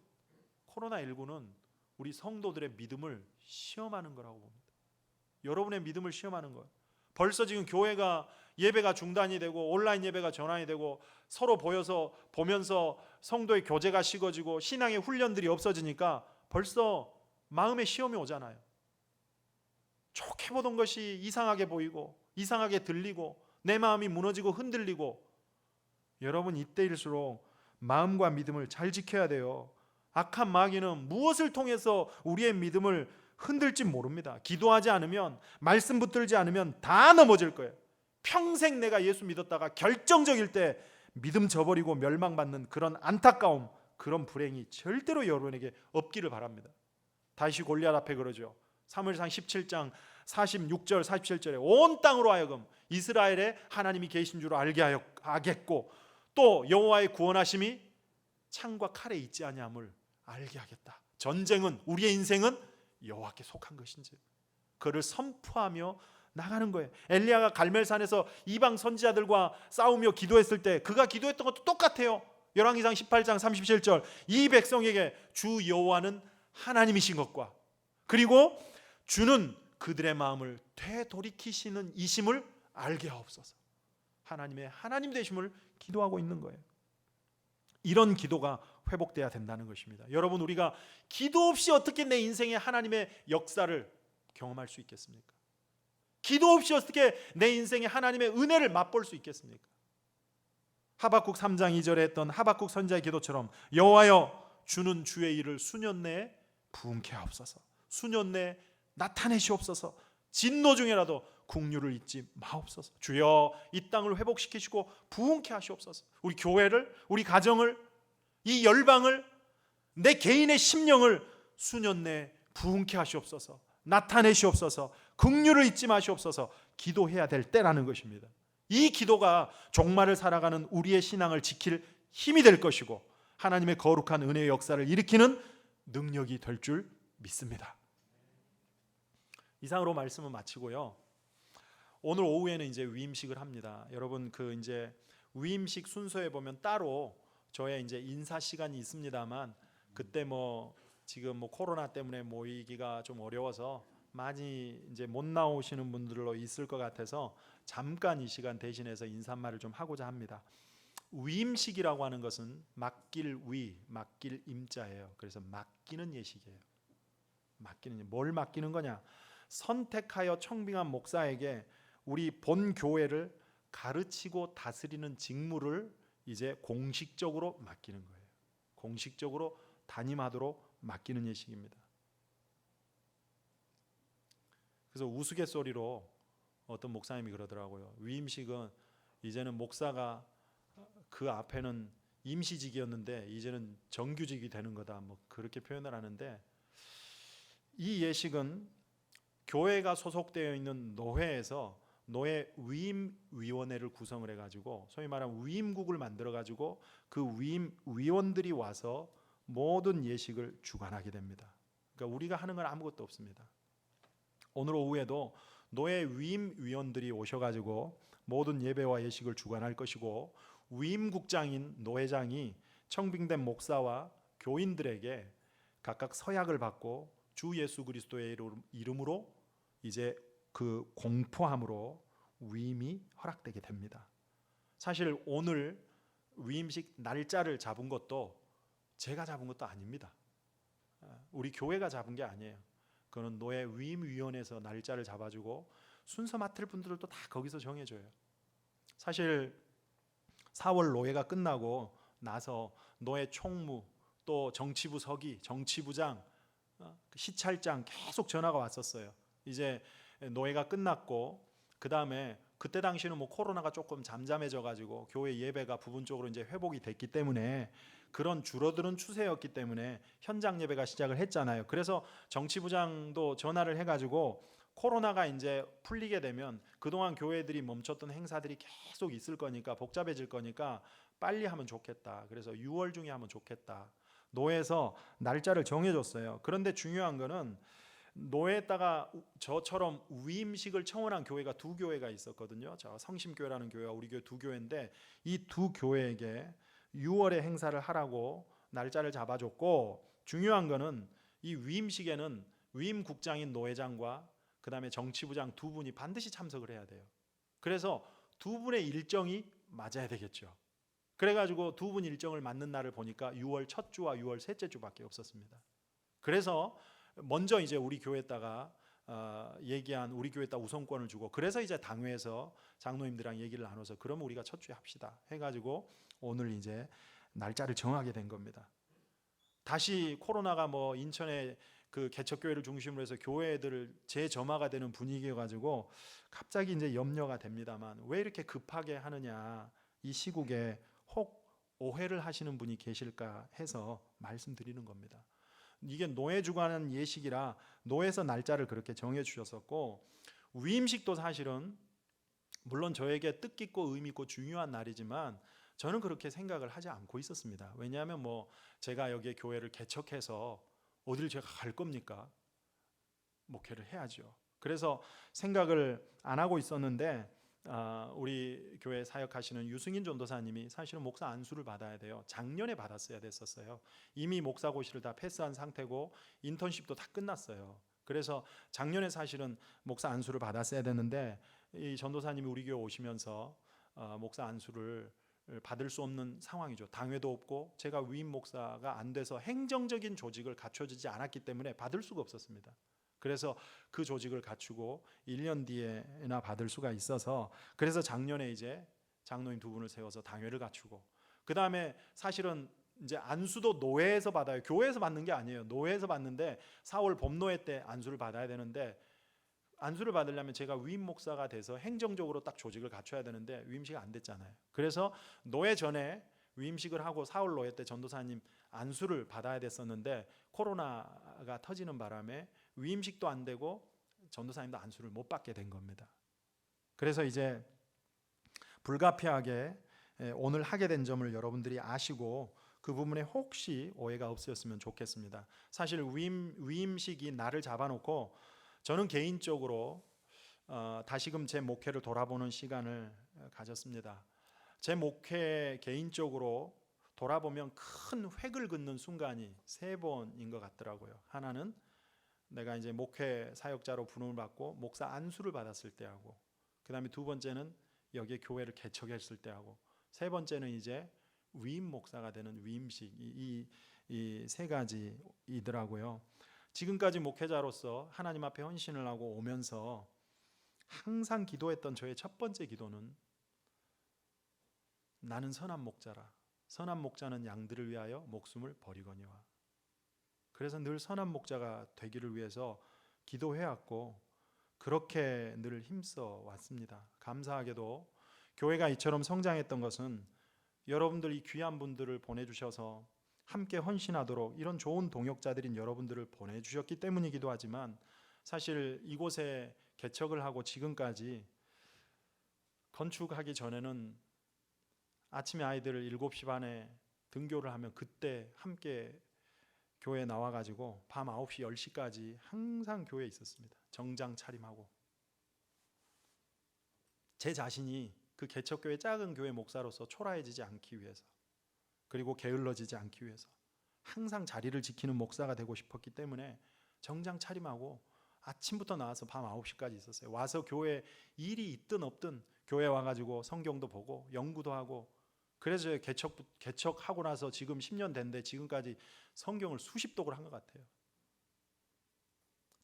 코로나19는 우리 성도들의 믿음을 시험하는 거라고 봅니다. 여러분의 믿음을 시험하는 거예요. 벌써 지금 교회가 예배가 중단이 되고 온라인 예배가 전환이 되고 서로 보면서 성도의 교제가 식어지고 신앙의 훈련들이 없어지니까 벌써 마음의 시험이 오잖아요. 좋게 보던 것이 이상하게 보이고 이상하게 들리고 내 마음이 무너지고 흔들리고 여러분 이때일수록 마음과 믿음을 잘 지켜야 돼요. 악한 마귀는 무엇을 통해서 우리의 믿음을 흔들지 모릅니다. 기도하지 않으면 말씀 붙들지 않으면 다 넘어질 거예요. 평생 내가 예수 믿었다가 결정적일 때 믿음 저버리고 멸망받는 그런 안타까움 그런 불행이 절대로 여러분에게 없기를 바랍니다. 다시 골리앗 앞에 그러죠. 사무엘상 17장 46절 47절에 온 땅으로 하여금 이스라엘에 하나님이 계신 줄 알게 하겠고 또 여호와의 구원하심이 창과 칼에 있지 아니함을 알게 하겠다. 전쟁은 우리의 인생은 여호와께 속한 것인지 그를 선포하며 나가는 거예요. 엘리야가 갈멜산에서 이방 선지자들과 싸우며 기도했을 때 그가 기도했던 것도 똑같아요. 열왕기상 18장 37절 이 백성에게 주 여호와는 하나님이신 것과 그리고 주는 그들의 마음을 되돌이키시는 이심을 알게 하옵소서. 하나님의 하나님 되심을 기도하고 있는 거예요. 이런 기도가 회복돼야 된다는 것입니다. 여러분 우리가 기도 없이 어떻게 내 인생에 하나님의 역사를 경험할 수 있겠습니까? 기도 없이 어떻게 내 인생에 하나님의 은혜를 맛볼 수 있겠습니까? 하박국 3장 2절에 했던 하박국 선지자의 기도처럼 여호와여 주는 주의 일을 수년 내에 부응케 하옵소서. 수년 내에 나타내시옵소서. 진노 중에라도 국류를 잊지 마옵소서. 주여 이 땅을 회복시키시고 부흥케 하시옵소서. 우리 교회를 우리 가정을 이 열방을 내 개인의 심령을 수년 내에 부흥케 하시옵소서. 나타내시옵소서. 국류를 잊지 마시옵소서. 기도해야 될 때라는 것입니다. 이 기도가 종말을 살아가는 우리의 신앙을 지킬 힘이 될 것이고 하나님의 거룩한 은혜의 역사를 일으키는 능력이 될 줄 믿습니다. 이상으로 말씀을 마치고요. 오늘 오후에는 이제 위임식을 합니다. 여러분 그 이제 위임식 순서에 보면 따로 저의 이제 인사 시간이 있습니다만 그때 뭐 지금 뭐 코로나 때문에 모이기가 좀 어려워서 많이 이제 못 나오시는 분들로 있을 것 같아서 잠깐 이 시간 대신해서 인사말을 좀 하고자 합니다. 위임식이라고 하는 것은 맡길 위, 맡길 임자예요. 그래서 맡기는 예식이에요. 맡기는, 뭘 맡기는 거냐? 선택하여 청빙한 목사에게 우리 본 교회를 가르치고 다스리는 직무를 이제 공식적으로 맡기는 거예요. 공식적으로 담임하도록 맡기는 예식입니다. 그래서 우스갯소리로 어떤 목사님이 그러더라고요. 위임식은 이제는 목사가 그 앞에는 임시직이었는데 이제는 정규직이 되는 거다, 뭐 그렇게 표현을 하는데, 이 예식은 교회가 소속되어 있는 노회에서 노회 위임위원회를 구성을 해가지고 소위 말하는 위임국을 만들어가지고 그 위임위원들이 와서 모든 예식을 주관하게 됩니다. 그러니까 우리가 하는 건 아무것도 없습니다. 오늘 오후에도 노회 위임위원들이 오셔가지고 모든 예배와 예식을 주관할 것이고, 위임국장인 노회장이 청빙된 목사와 교인들에게 각각 서약을 받고 주 예수 그리스도의 이름으로 이제 그 공포함으로 위임이 허락되게 됩니다. 사실 오늘 위임식 날짜를 잡은 것도 제가 잡은 것도 아닙니다. 우리 교회가 잡은 게 아니에요. 그거는 노예 위임위원회에서 날짜를 잡아주고 순서 맡을 분들도 다 거기서 정해줘요. 사실 4월 노예가 끝나고 나서 노예 총무, 또 정치부 서기, 정치부장, 시찰장 계속 전화가 왔었어요. 이제 노예가 끝났고 그 다음에 그때 당시는 뭐 코로나가 조금 잠잠해져 가지고 교회 예배가 부분적으로 이제 회복이 됐기 때문에 그런 줄어드는 추세였기 때문에 현장 예배가 시작을 했잖아요. 그래서 정치부장도 전화를 해가지고 코로나가 이제 풀리게 되면 그동안 교회들이 멈췄던 행사들이 계속 있을 거니까 복잡해질 거니까 빨리 하면 좋겠다. 그래서 6월 중에 하면 좋겠다. 노회에서 날짜를 정해줬어요. 그런데 중요한 거는 노회에다가 저처럼 위임식을 청원한 교회가 두 교회가 있었거든요. 저 성심교회라는 교회와 우리 교회 두 교회인데 이 두 교회에게 6월에 행사를 하라고 날짜를 잡아줬고, 중요한 거는 이 위임식에는 위임국장인 노회장과 그 다음에 정치부장 두 분이 반드시 참석을 해야 돼요. 그래서 두 분의 일정이 맞아야 되겠죠. 그래가지고 두 분 일정을 맞는 날을 보니까 6월 첫 주와 6월 셋째 주밖에 없었습니다. 그래서 먼저 이제 우리 교회에다가 얘기한 우리 교회에다 우선권을 주고, 그래서 이제 당회에서 장로님들이랑 얘기를 나눠서 그러면 우리가 첫 주에 합시다 해가지고 오늘 이제 날짜를 정하게 된 겁니다. 다시 코로나가 뭐 인천에 그 개척교회를 중심으로 해서 교회들을 재점화가 되는 분위기여가지고 갑자기 이제 염려가 됩니다만, 왜 이렇게 급하게 하느냐, 이 시국에 혹 오해를 하시는 분이 계실까 해서 말씀드리는 겁니다. 이게 노예 주관한 예식이라 노회에서 날짜를 그렇게 정해 주셨었고, 위임식도 사실은 물론 저에게 뜻깊고 의미 있고 중요한 날이지만 저는 그렇게 생각을 하지 않고 있었습니다. 왜냐하면 뭐 제가 여기에 교회를 개척해서 어딜 제가 갈 겁니까? 목회를 해야죠. 그래서 생각을 안 하고 있었는데 우리 교회 사역하시는 유승인 전도사님이 사실은 목사 안수를 받아야 돼요. 작년에 받았어야 됐었어요. 이미 목사고시를 다 패스한 상태고 인턴십도 다 끝났어요. 그래서 작년에 사실은 목사 안수를 받았어야 되는데 이 전도사님이 우리 교회 오시면서 목사 안수를 받을 수 없는 상황이죠. 당회도 없고 제가 위임 목사가 안 돼서 행정적인 조직을 갖춰지지 않았기 때문에 받을 수가 없었습니다. 그래서 그 조직을 갖추고 1년 뒤에나 받을 수가 있어서, 그래서 작년에 이제 장로님 두 분을 세워서 당회를 갖추고, 그 다음에 사실은 이제 안수도 노회에서 받아요. 교회에서 받는 게 아니에요. 노회에서 받는데 4월 봄노회 때 안수를 받아야 되는데, 안수를 받으려면 제가 위임 목사가 돼서 행정적으로 딱 조직을 갖춰야 되는데 위임식이 안 됐잖아요. 그래서 노회 전에 위임식을 하고 4월 노회 때 전도사님 안수를 받아야 됐었는데 코로나가 터지는 바람에 위임식도 안 되고 전도사님도 안수를 못 받게 된 겁니다. 그래서 이제 불가피하게 오늘 하게 된 점을 여러분들이 아시고 그 부분에 혹시 오해가 없으셨으면 좋겠습니다. 사실 위임식이 날을 잡아놓고 저는 개인적으로 다시금 제 목회를 돌아보는 시간을 가졌습니다. 제 목회 개인적으로 돌아보면 큰 획을 긋는 순간이 3번인 것 같더라고요. 하나는 내가 이제 목회 사역자로 부름을 받고 목사 안수를 받았을 때하고, 그 다음에 2번째는 여기에 교회를 개척했을 때하고, 3번째는 이제 위임 목사가 되는 위임식, 이 3가지이더라고요. 지금까지 목회자로서 하나님 앞에 헌신을 하고 오면서 항상 기도했던 저의 첫 번째 기도는 나는 선한 목자라. 선한 목자는 양들을 위하여 목숨을 버리거니와. 그래서 늘 선한 목자가 되기를 위해서 기도해왔고 그렇게 늘 힘써 왔습니다. 감사하게도 교회가 이처럼 성장했던 것은 여러분들 이 귀한 분들을 보내주셔서 함께 헌신하도록 이런 좋은 동역자들인 여러분들을 보내주셨기 때문이기도 하지만 사실 이곳에 개척을 하고 지금까지 건축하기 전에는 아침에 아이들을 7시 반에 등교를 하면 그때 함께 교회에 나와가지고 밤 9시 10시까지 항상 교회에 있었습니다. 정장 차림하고 제 자신이 그 개척교회 작은 교회 목사로서 초라해지지 않기 위해서 그리고 게을러지지 않기 위해서 항상 자리를 지키는 목사가 되고 싶었기 때문에 정장 차림하고 아침부터 나와서 밤 9시까지 있었어요. 와서 교회 일이 있든 없든 교회 와가지고 성경도 보고 연구도 하고 그래서 개척하고 나서 지금 10년 됐는데 지금까지 성경을 수십 독을 한 것 같아요.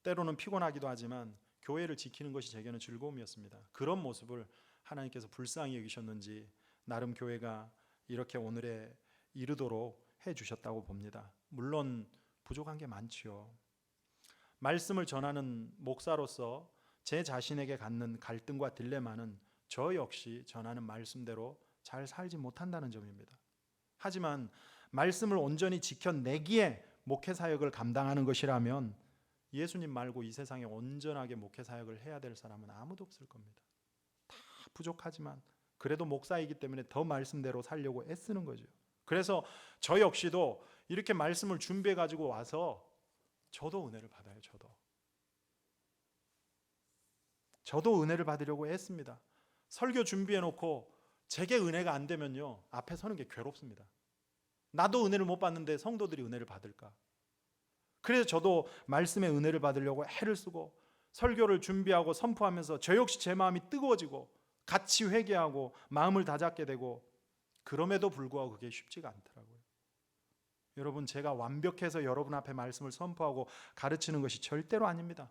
때로는 피곤하기도 하지만 교회를 지키는 것이 제게는 즐거움이었습니다. 그런 모습을 하나님께서 불쌍히 여기셨는지 나름 교회가 이렇게 오늘에 이르도록 해주셨다고 봅니다. 물론 부족한 게 많지요. 말씀을 전하는 목사로서 제 자신에게 갖는 갈등과 딜레마는 저 역시 전하는 말씀대로 잘 살지 못한다는 점입니다. 하지만 말씀을 온전히 지켜내기에 목회 사역을 감당하는 것이라면 예수님 말고 이 세상에 온전하게 목회 사역을 해야 될 사람은 아무도 없을 겁니다. 다 부족하지만 그래도 목사이기 때문에 더 말씀대로 살려고 애쓰는 거죠. 그래서 저 역시도 이렇게 말씀을 준비해 가지고 와서 저도 은혜를 받아요. 저도 은혜를 받으려고 애씁니다. 설교 준비해 놓고 제게 은혜가 안 되면요 앞에 서는 게 괴롭습니다. 나도 은혜를 못 받는데 성도들이 은혜를 받을까? 그래서 저도 말씀의 은혜를 받으려고 애를 쓰고 설교를 준비하고 선포하면서 저 역시 제 마음이 뜨거워지고 같이 회개하고 마음을 다잡게 되고 그럼에도 불구하고 그게 쉽지가 않더라고요. 여러분 제가 완벽해서 여러분 앞에 말씀을 선포하고 가르치는 것이 절대로 아닙니다.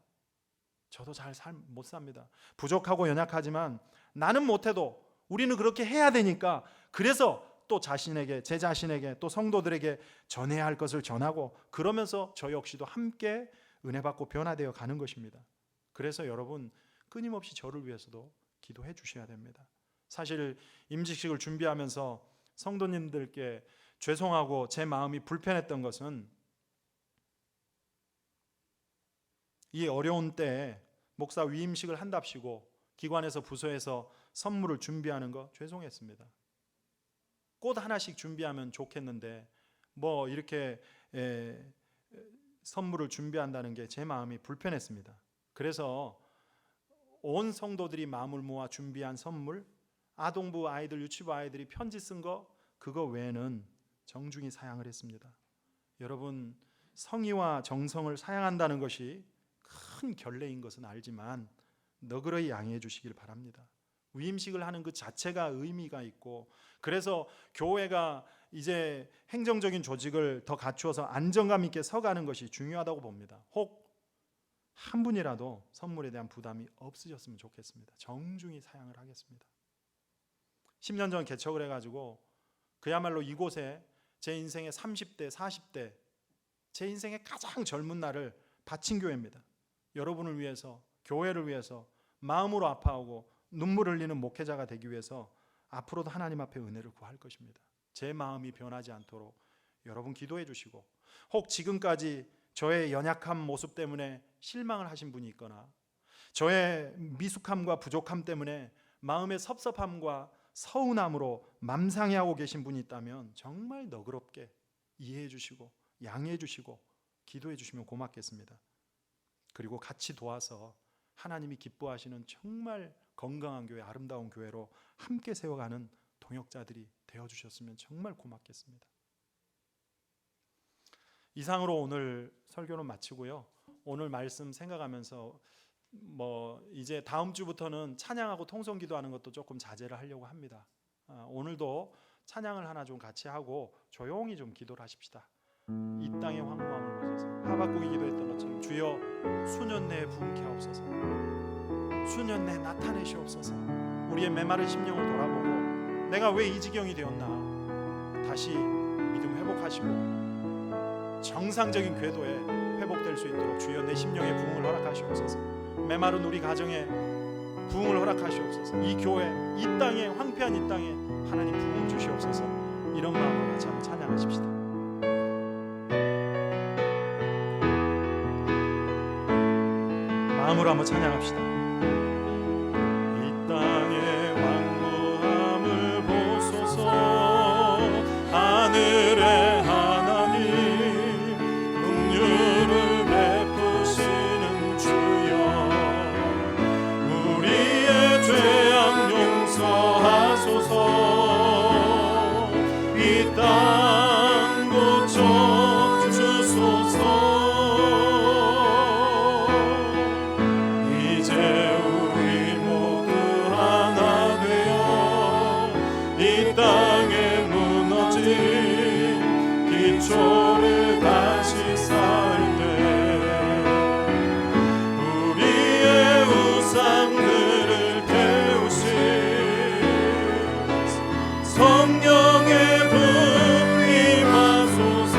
저도 잘 못 삽니다. 부족하고 연약하지만 나는 못해도 우리는 그렇게 해야 되니까 그래서 또 제 자신에게 또 성도들에게 전해야 할 것을 전하고 그러면서 저 역시도 함께 은혜 받고 변화되어 가는 것입니다. 그래서 여러분 끊임없이 저를 위해서도 기도해 주셔야 됩니다. 사실 임직식을 준비하면서 성도님들께 죄송하고 제 마음이 불편했던 것은 이 어려운 때에 목사 위임식을 한답시고 기관에서 부서에서 선물을 준비하는 거 죄송했습니다. 꽃 하나씩 준비하면 좋겠는데 뭐 이렇게 선물을 준비한다는 게 제 마음이 불편했습니다. 그래서 온 성도들이 마음을 모아 준비한 선물, 아동부 아이들, 유치부 아이들이 편지 쓴 거 그거 외에는 정중히 사양을 했습니다. 여러분 성의와 정성을 사양한다는 것이 큰 결례인 것은 알지만 너그러이 양해해 주시길 바랍니다. 위임식을 하는 그 자체가 의미가 있고 그래서 교회가 이제 행정적인 조직을 더 갖추어서 안정감 있게 서가는 것이 중요하다고 봅니다. 혹 한 분이라도 선물에 대한 부담이 없으셨으면 좋겠습니다. 정중히 사양을 하겠습니다. 10년 전 개척을 해가지고 그야말로 이곳에 제 인생의 30대, 40대 제 인생의 가장 젊은 날을 바친 교회입니다. 여러분을 위해서, 교회를 위해서 마음으로 아파하고 눈물 흘리는 목회자가 되기 위해서 앞으로도 하나님 앞에 은혜를 구할 것입니다. 제 마음이 변하지 않도록 여러분 기도해 주시고 혹 지금까지 저의 연약한 모습 때문에 실망을 하신 분이 있거나 저의 미숙함과 부족함 때문에 마음의 섭섭함과 서운함으로 맘상해하고 계신 분이 있다면 정말 너그럽게 이해해 주시고 양해해 주시고 기도해 주시면 고맙겠습니다. 그리고 같이 도와서 하나님이 기뻐하시는 정말 건강한 교회, 아름다운 교회로 함께 세워가는 동역자들이 되어주셨으면 정말 고맙겠습니다. 이상으로 오늘 설교는 마치고요. 오늘 말씀 생각하면서 이제 다음 주부터는 찬양하고 통성기도하는 것도 조금 자제를 하려고 합니다. 오늘도 찬양을 하나 좀 같이 하고 조용히 좀 기도를 하십시다. 이 땅의 황무함을 보소서. 하박국이 기도했던 것처럼 주여 수년 내에 부흥케 하옵소서. 수년 내에 나타내시옵소서. 우리의 메마른 심령을 돌아보고 내가 왜 이 지경이 되었나 다시 믿음 회복하시고 정상적인 궤도에 회복될 수 있도록 주여 내 심령의 부흥을 허락하시옵소서. 메마른 우리 가정에 부흥을 허락하시옵소서. 이 교회, 이 땅에, 황폐한 이 땅에 하나님 부흥 주시옵소서. 이런 마음으로 같이 한번 찬양하십시다. 마음으로 한번 찬양합시다. 이 땅의 왕무함을 보소서. 하늘의 하나님 긍휼을 베푸시는 주여, 우리의 죄악 용서하소서. 이 땅 고쳐 주소서. 이제 우리 모두 하나 되어 이 땅에 무너진 기초를 다시 쌓을 때 우리의 우상들을 깨우신 성령의 불 임하소서.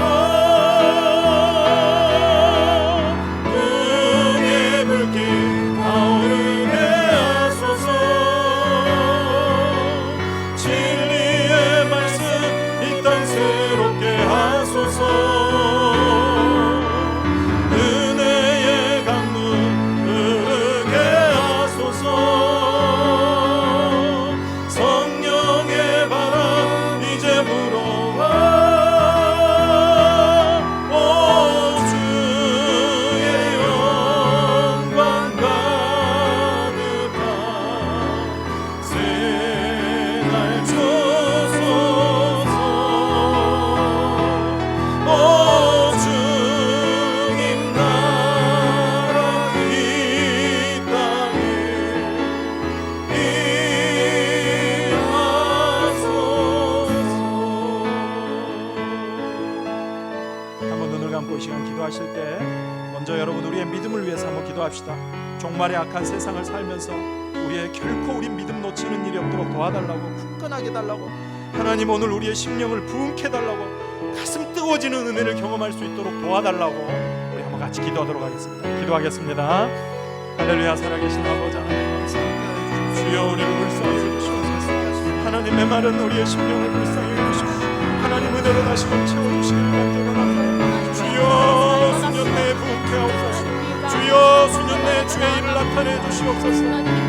불의 불길 타오르게 하소서. 진리의 말씀 이 땅 새롭게 하소서. 은혜의 강물 흐르게 하소서. 성령의 바람 이제 불어와. 오 주의 영광 가득한 새날 주소서. 오 주님 나라 이 땅에 임하소서. 한번 눈을 감고 이 시간 기도하실 때 먼저 여러분 우리의 믿음을 위해서 한번 기도합시다. 종말의 악한 세상을 살면서 우리의 결코 우리 믿음 놓치는 일이 없도록 도와달라고, 굳건하게 달라고, 하나님 오늘 우리의 심령을 부흥케 달라고, 가슴 뜨거워지는 은혜를 경험할 수 있도록 도와달라고 우리 한번 같이 기도하도록 하겠습니다. 기도하겠습니다. 할렐루야. 살아계신 아버지 하나님 감사합니다. 주여 우리를 불쌍히 여기시옵소서. 하나님 메마른 우리의 심령을 불쌍히 여기시고 하나님 은혜로 다시금 채워주시기를 간절합니다. 주여 수년 내에 부흥케 하옵소서. 주여 수년 내에 주의 일을 나타내 주시옵소서.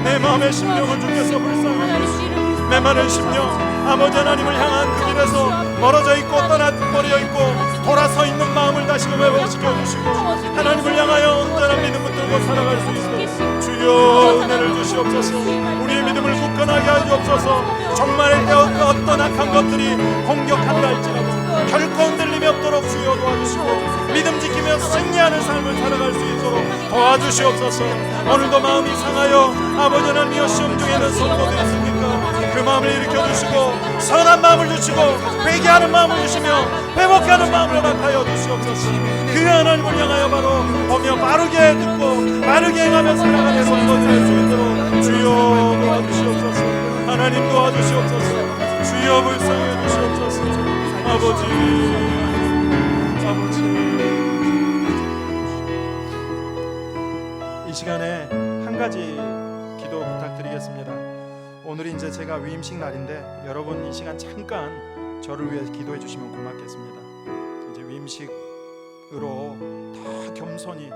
내 마음의 심령을 주께서 불쌍히 여기시고 메마른 심령, 아버지 하나님을 향한 그 길에서 멀어져 있고 떠나버려 있고 돌아서 있는 마음을 다시금 회복시켜 주시고 하나님을 향하여 온전한 믿음 붙들고 살아갈 수 있도록 주여 은혜를 주시옵소서. 우리의 믿음을 굳건하게 하시옵소서. 정말 어떤 악한 것들이 공격한다 할지라도 결코 흔들림이 없도록 주여 도와주시고 믿음 지키며 승리하는 삶을 살아갈 수 있도록 도와주시옵소서. 오늘도 마음이 상하여 아버지 하나님이여 시험 중에는 성도되었습니까? 그 마음을 일으켜주시고 선한 마음을 주시고 회개하는 마음을 주시며 회복하는 마음을 허락하여 주시옵소서. 그 하나님을 향하여 바로 보며 바르게 듣고 바르게 행하며 살아가는 성도들 될 수 있도록 주여 도와주시옵소서. 하나님 도와주시옵소서. 주여 불쌍해 주시옵소서. 아버지 이 시간에 한 가지 기도 부탁드리겠습니다. 오늘이 이제 제가 위임식 날인데 여러분 이 시간 잠깐 저를 위해 기도해 주시면 고맙겠습니다. 이제 위임식으로 더 겸손히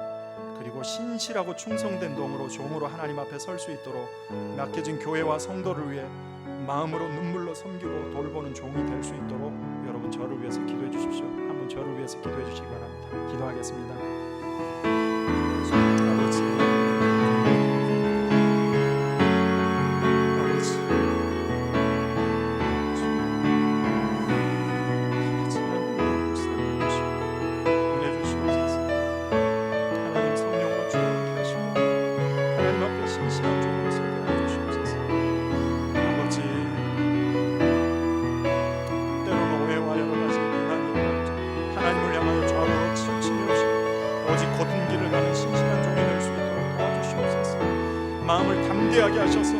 그리고 신실하고 충성된 종으로 하나님 앞에 설 수 있도록 맡겨진 교회와 성도를 위해 마음으로 눈물로 섬기고 돌보는 종이 될 수 있도록 여러분 저를 위해서 기도해 주십시오. 한번 저를 위해서 기도해 주시기 바랍니다. 기도하겠습니다. 담대하게 하셔서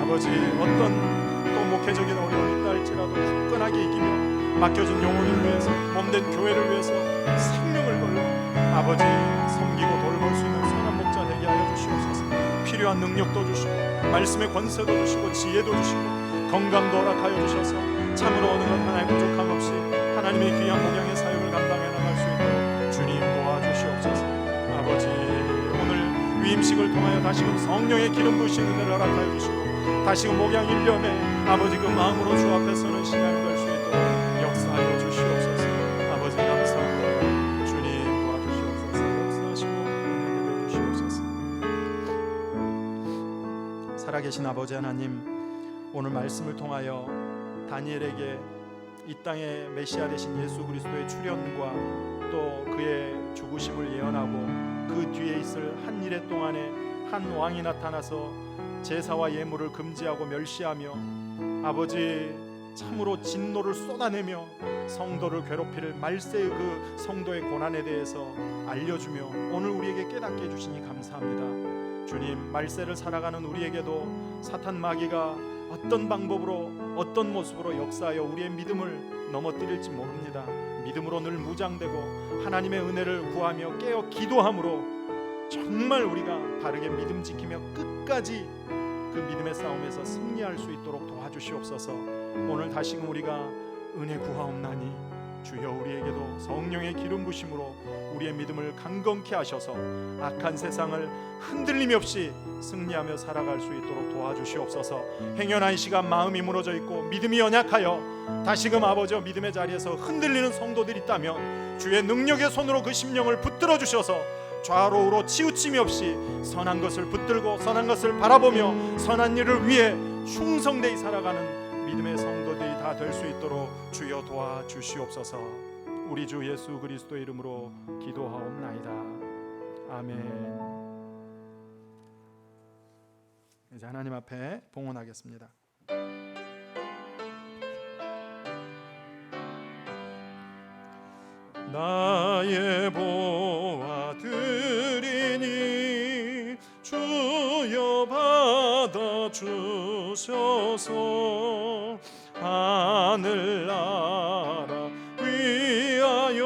아버지 어떤 또 목회적인 어려움이 있다 할지라도 굳건하게 이기며 맡겨진 영혼을 위해서 몸된 교회를 위해서 생명을 걸고 아버지 섬기고 돌볼 수 있는 선한 목자 되게 하여 주시옵소서. 필요한 능력도 주시고 말씀의 권세도 주시고 지혜도 주시고 건강도 허락하여 주셔서 참으로 어느 것 하나의 부족함 없이 하나님의 귀한 목양의 사역을 감당해 나갈 수 있도록 주님 도와주시옵소서. 아버지 오늘 위임식을 통하여 다시금 성령의 기름 부으신 은혜를 허락하여 주시고 다시금 목양 1년에 아버지 그 마음으로 주 앞에 서는 시간이 될 수 있도록 역사하여 주시옵소서. 아버지 감사합니다. 주님 도와주시옵소서. 역사하시고 은혜 내려주시옵소서. 살아계신 아버지 하나님, 오늘 말씀을 통하여 다니엘에게 이 땅의 메시아 되신 예수 그리스도의 출현과 또 그의 죽으심을 예언하고 그 뒤에 있을 한 일해 동안에 한 왕이 나타나서 제사와 예물을 금지하고 멸시하며 아버지 참으로 진노를 쏟아내며 성도를 괴롭힐 말세의 그 성도의 고난에 대해서 알려주며 오늘 우리에게 깨닫게 해주시니 감사합니다. 주님, 말세를 살아가는 우리에게도 사탄 마귀가 어떤 방법으로 어떤 모습으로 역사하여 우리의 믿음을 넘어뜨릴지 모릅니다. 믿음으로 늘 무장되고 하나님의 은혜를 구하며 깨어 기도함으로 정말 우리가 바르게 믿음 지키며 끝까지 그 믿음의 싸움에서 승리할 수 있도록 도와주시옵소서. 오늘 다시금 우리가 은혜 구하옵나니 주여 우리에게도 성령의 기름 부심으로 우리의 믿음을 강건케 하셔서 악한 세상을 흔들림 없이 승리하며 살아갈 수 있도록 도와주시옵소서. 행여난 시간 마음이 무너져 있고 믿음이 연약하여 다시금 아버지 믿음의 자리에서 흔들리는 성도들이 있다면 주의 능력의 손으로 그 심령을 붙들어 주셔서 좌로 우로 치우침이 없이 선한 것을 붙들고 선한 것을 바라보며 선한 일을 위해 충성되이 살아가는 믿음의 성도들이 다 될 수 있도록 주여 도와주시옵소서. 우리 주 예수 그리스도의 이름으로 기도하옵나이다. 아멘. 이제 하나님 앞에 봉헌하겠습니다. 나의 보아 드리니 주여 받아 주셔서 하늘나라 위하여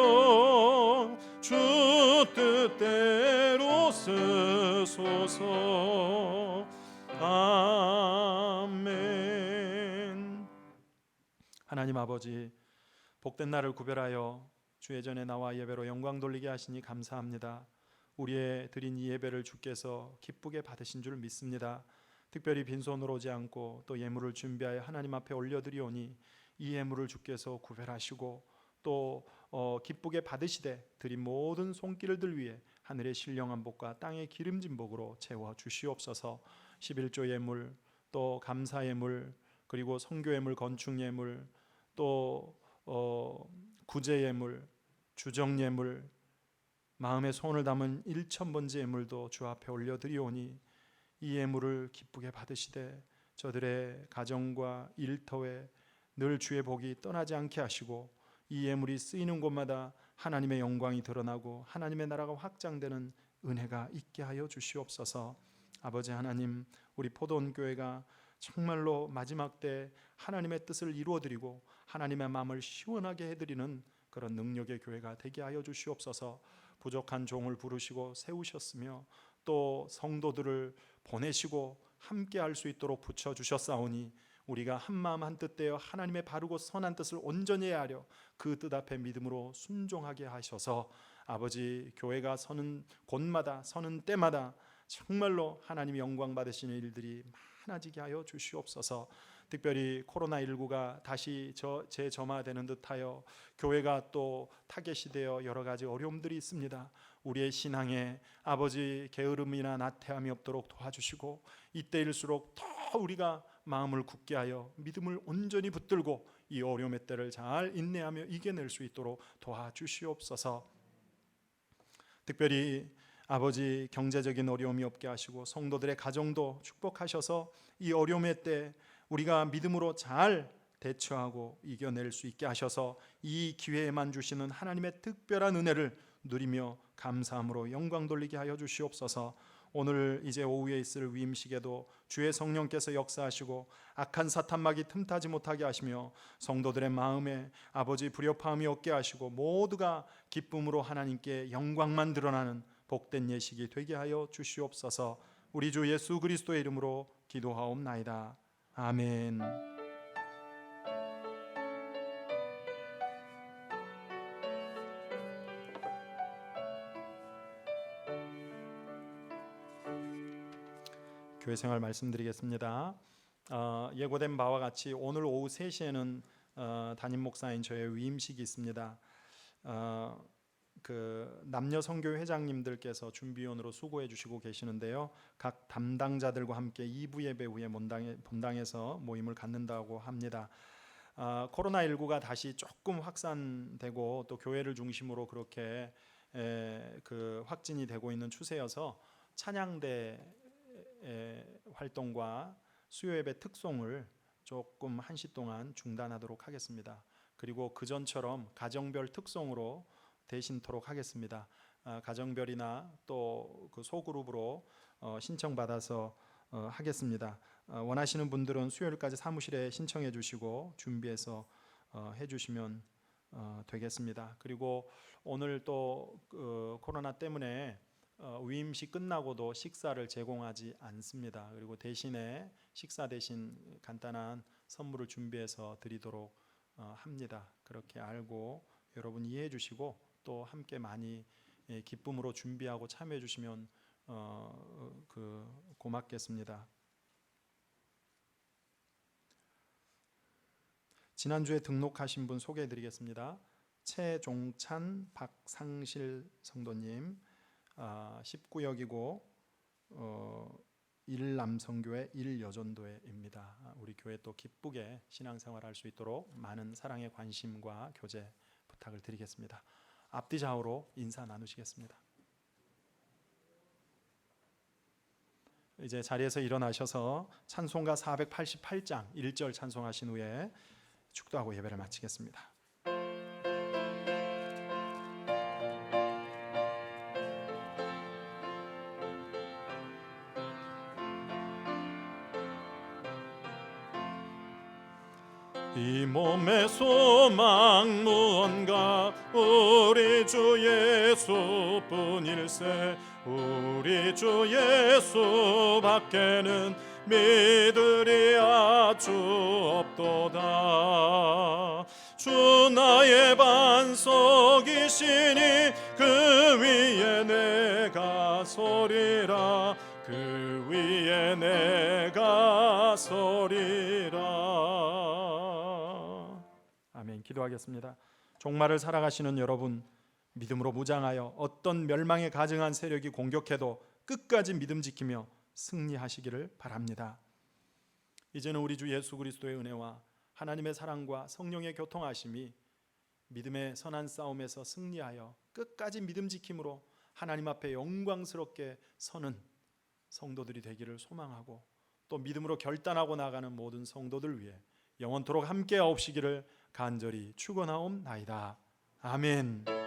주 뜻대로 쓰소서. 아멘. 하나님 아버지, 복된 날을 구별하여 주의 전에 나와 예배로 영광 돌리게 하시니 감사합니다. 우리의 드린 이 예배를 주께서 기쁘게 받으신 줄 믿습니다. 특별히 빈손으로 오지 않고 또 예물을 준비하여 하나님 앞에 올려드리오니 이 예물을 주께서 구별하시고 또 기쁘게 받으시되 드린 모든 손길들 위해 하늘의 신령한 복과 땅의 기름진 복으로 채워 주시옵소서. 11조 예물, 또 감사 예물, 그리고 선교 예물, 건축 예물, 또 구제 예물, 주정 예물, 마음에 손을 담은 1,000번째 예물도 주 앞에 올려드리오니 이 예물을 기쁘게 받으시되 저들의 가정과 일터에 늘 주의 복이 떠나지 않게 하시고 이 예물이 쓰이는 곳마다 하나님의 영광이 드러나고 하나님의 나라가 확장되는 은혜가 있게 하여 주시옵소서. 아버지 하나님, 우리 포도원 교회가 정말로 마지막 때 하나님의 뜻을 이루어드리고 하나님의 마음을 시원하게 해드리는 그런 능력의 교회가 되게 하여 주시옵소서. 부족한 종을 부르시고 세우셨으며 또 성도들을 보내시고 함께 할 수 있도록 붙여주셨사오니 우리가 한마음 한뜻 되어 하나님의 바르고 선한 뜻을 온전히 하려 그 뜻 앞에 믿음으로 순종하게 하셔서 아버지 교회가 서는 곳마다 서는 때마다 정말로 하나님의 영광 받으시는 일들이 많아지게 하여 주시옵소서. 특별히 코로나19가 다시 재점화되는 듯하여 교회가 또 타겟이 되어 여러 가지 어려움들이 있습니다. 우리의 신앙에 아버지 게으름이나 나태함이 없도록 도와주시고 이때일수록 더 우리가 마음을 굳게 하여 믿음을 온전히 붙들고 이 어려움의 때를 잘 인내하며 이겨낼 수 있도록 도와주시옵소서. 특별히 아버지 경제적인 어려움이 없게 하시고 성도들의 가정도 축복하셔서 이 어려움의 때 우리가 믿음으로 잘 대처하고 이겨낼 수 있게 하셔서 이 기회에만 주시는 하나님의 특별한 은혜를 누리며 감사함으로 영광 돌리게 하여 주시옵소서. 오늘 이제 오후에 있을 위임식에도 주의 성령께서 역사하시고 악한 사탄막이 틈타지 못하게 하시며 성도들의 마음에 아버지 불협화음이 없게 하시고 모두가 기쁨으로 하나님께 영광만 드러나는 복된 예식이 되게 하여 주시옵소서. 우리 주 예수 그리스도의 이름으로 기도하옵나이다. 아멘. 교회 생활 말씀드리겠습니다. 예고된 바와 같이 오늘 오후 3시에는 담임 목사인 저의 위임식이 있습니다. 그 남녀 선교 회장님들께서 준비위원으로 수고해 주시고 계시는데요. 각 담당자들과 함께 2부 예배 후에 본당에서 모임을 갖는다고 합니다. 코로나19가 다시 조금 확산되고 또 교회를 중심으로 그렇게 그 확진이 되고 있는 추세여서 찬양대 활동과 수요예배 특송을 조금 1시 동안 중단하도록 하겠습니다. 그리고 그전처럼 가정별 특송으로 대신토록 하겠습니다. 가정별이나 또 그 소그룹으로 신청받아서 하겠습니다. 원하시는 분들은 수요일까지 사무실에 신청해 주시고 준비해서 해주시면 되겠습니다. 그리고 오늘 또 코로나 때문에 위임식 끝나고도 식사를 제공하지 않습니다. 그리고 대신에 식사 대신 간단한 선물을 준비해서 드리도록 합니다. 그렇게 알고 여러분 이해해 주시고 또 함께 많이 기쁨으로 준비하고 참여해 주시면 고맙겠습니다. 지난주에 등록하신 분 소개해 드리겠습니다. 최종찬, 박상실 성도님, 19역이고 1남성교회 1여전도회입니다. 우리 교회 또 기쁘게 신앙생활할 수 있도록 많은 사랑의 관심과 교제 부탁을 드리겠습니다. 앞뒤 좌우로 인사 나누시겠습니다. 이제 자리에서 일어나셔서 찬송가 488장 1절 찬송하신 후에 축도하고 예배를 마치겠습니다. 이 몸의 소망 무언가 우리 주 예수뿐일세. 우리 주 예수밖에는 믿으리 아주 없도다. 주 나의 반석이시니 그 위에 내가 서리라. 그 위에 내가 서리라. 아멘. 기도하겠습니다. 종말을 살아가시는 여러분, 믿음으로 무장하여 어떤 멸망에 가증한 세력이 공격해도 끝까지 믿음 지키며 승리하시기를 바랍니다. 이제는 우리 주 예수 그리스도의 은혜와 하나님의 사랑과 성령의 교통하심이 믿음의 선한 싸움에서 승리하여 끝까지 믿음 지킴으로 하나님 앞에 영광스럽게 서는 성도들이 되기를 소망하고 또 믿음으로 결단하고 나가는 모든 성도들 위해 영원토록 함께 하옵시기를 간절히 축원하옵나이다. 아멘.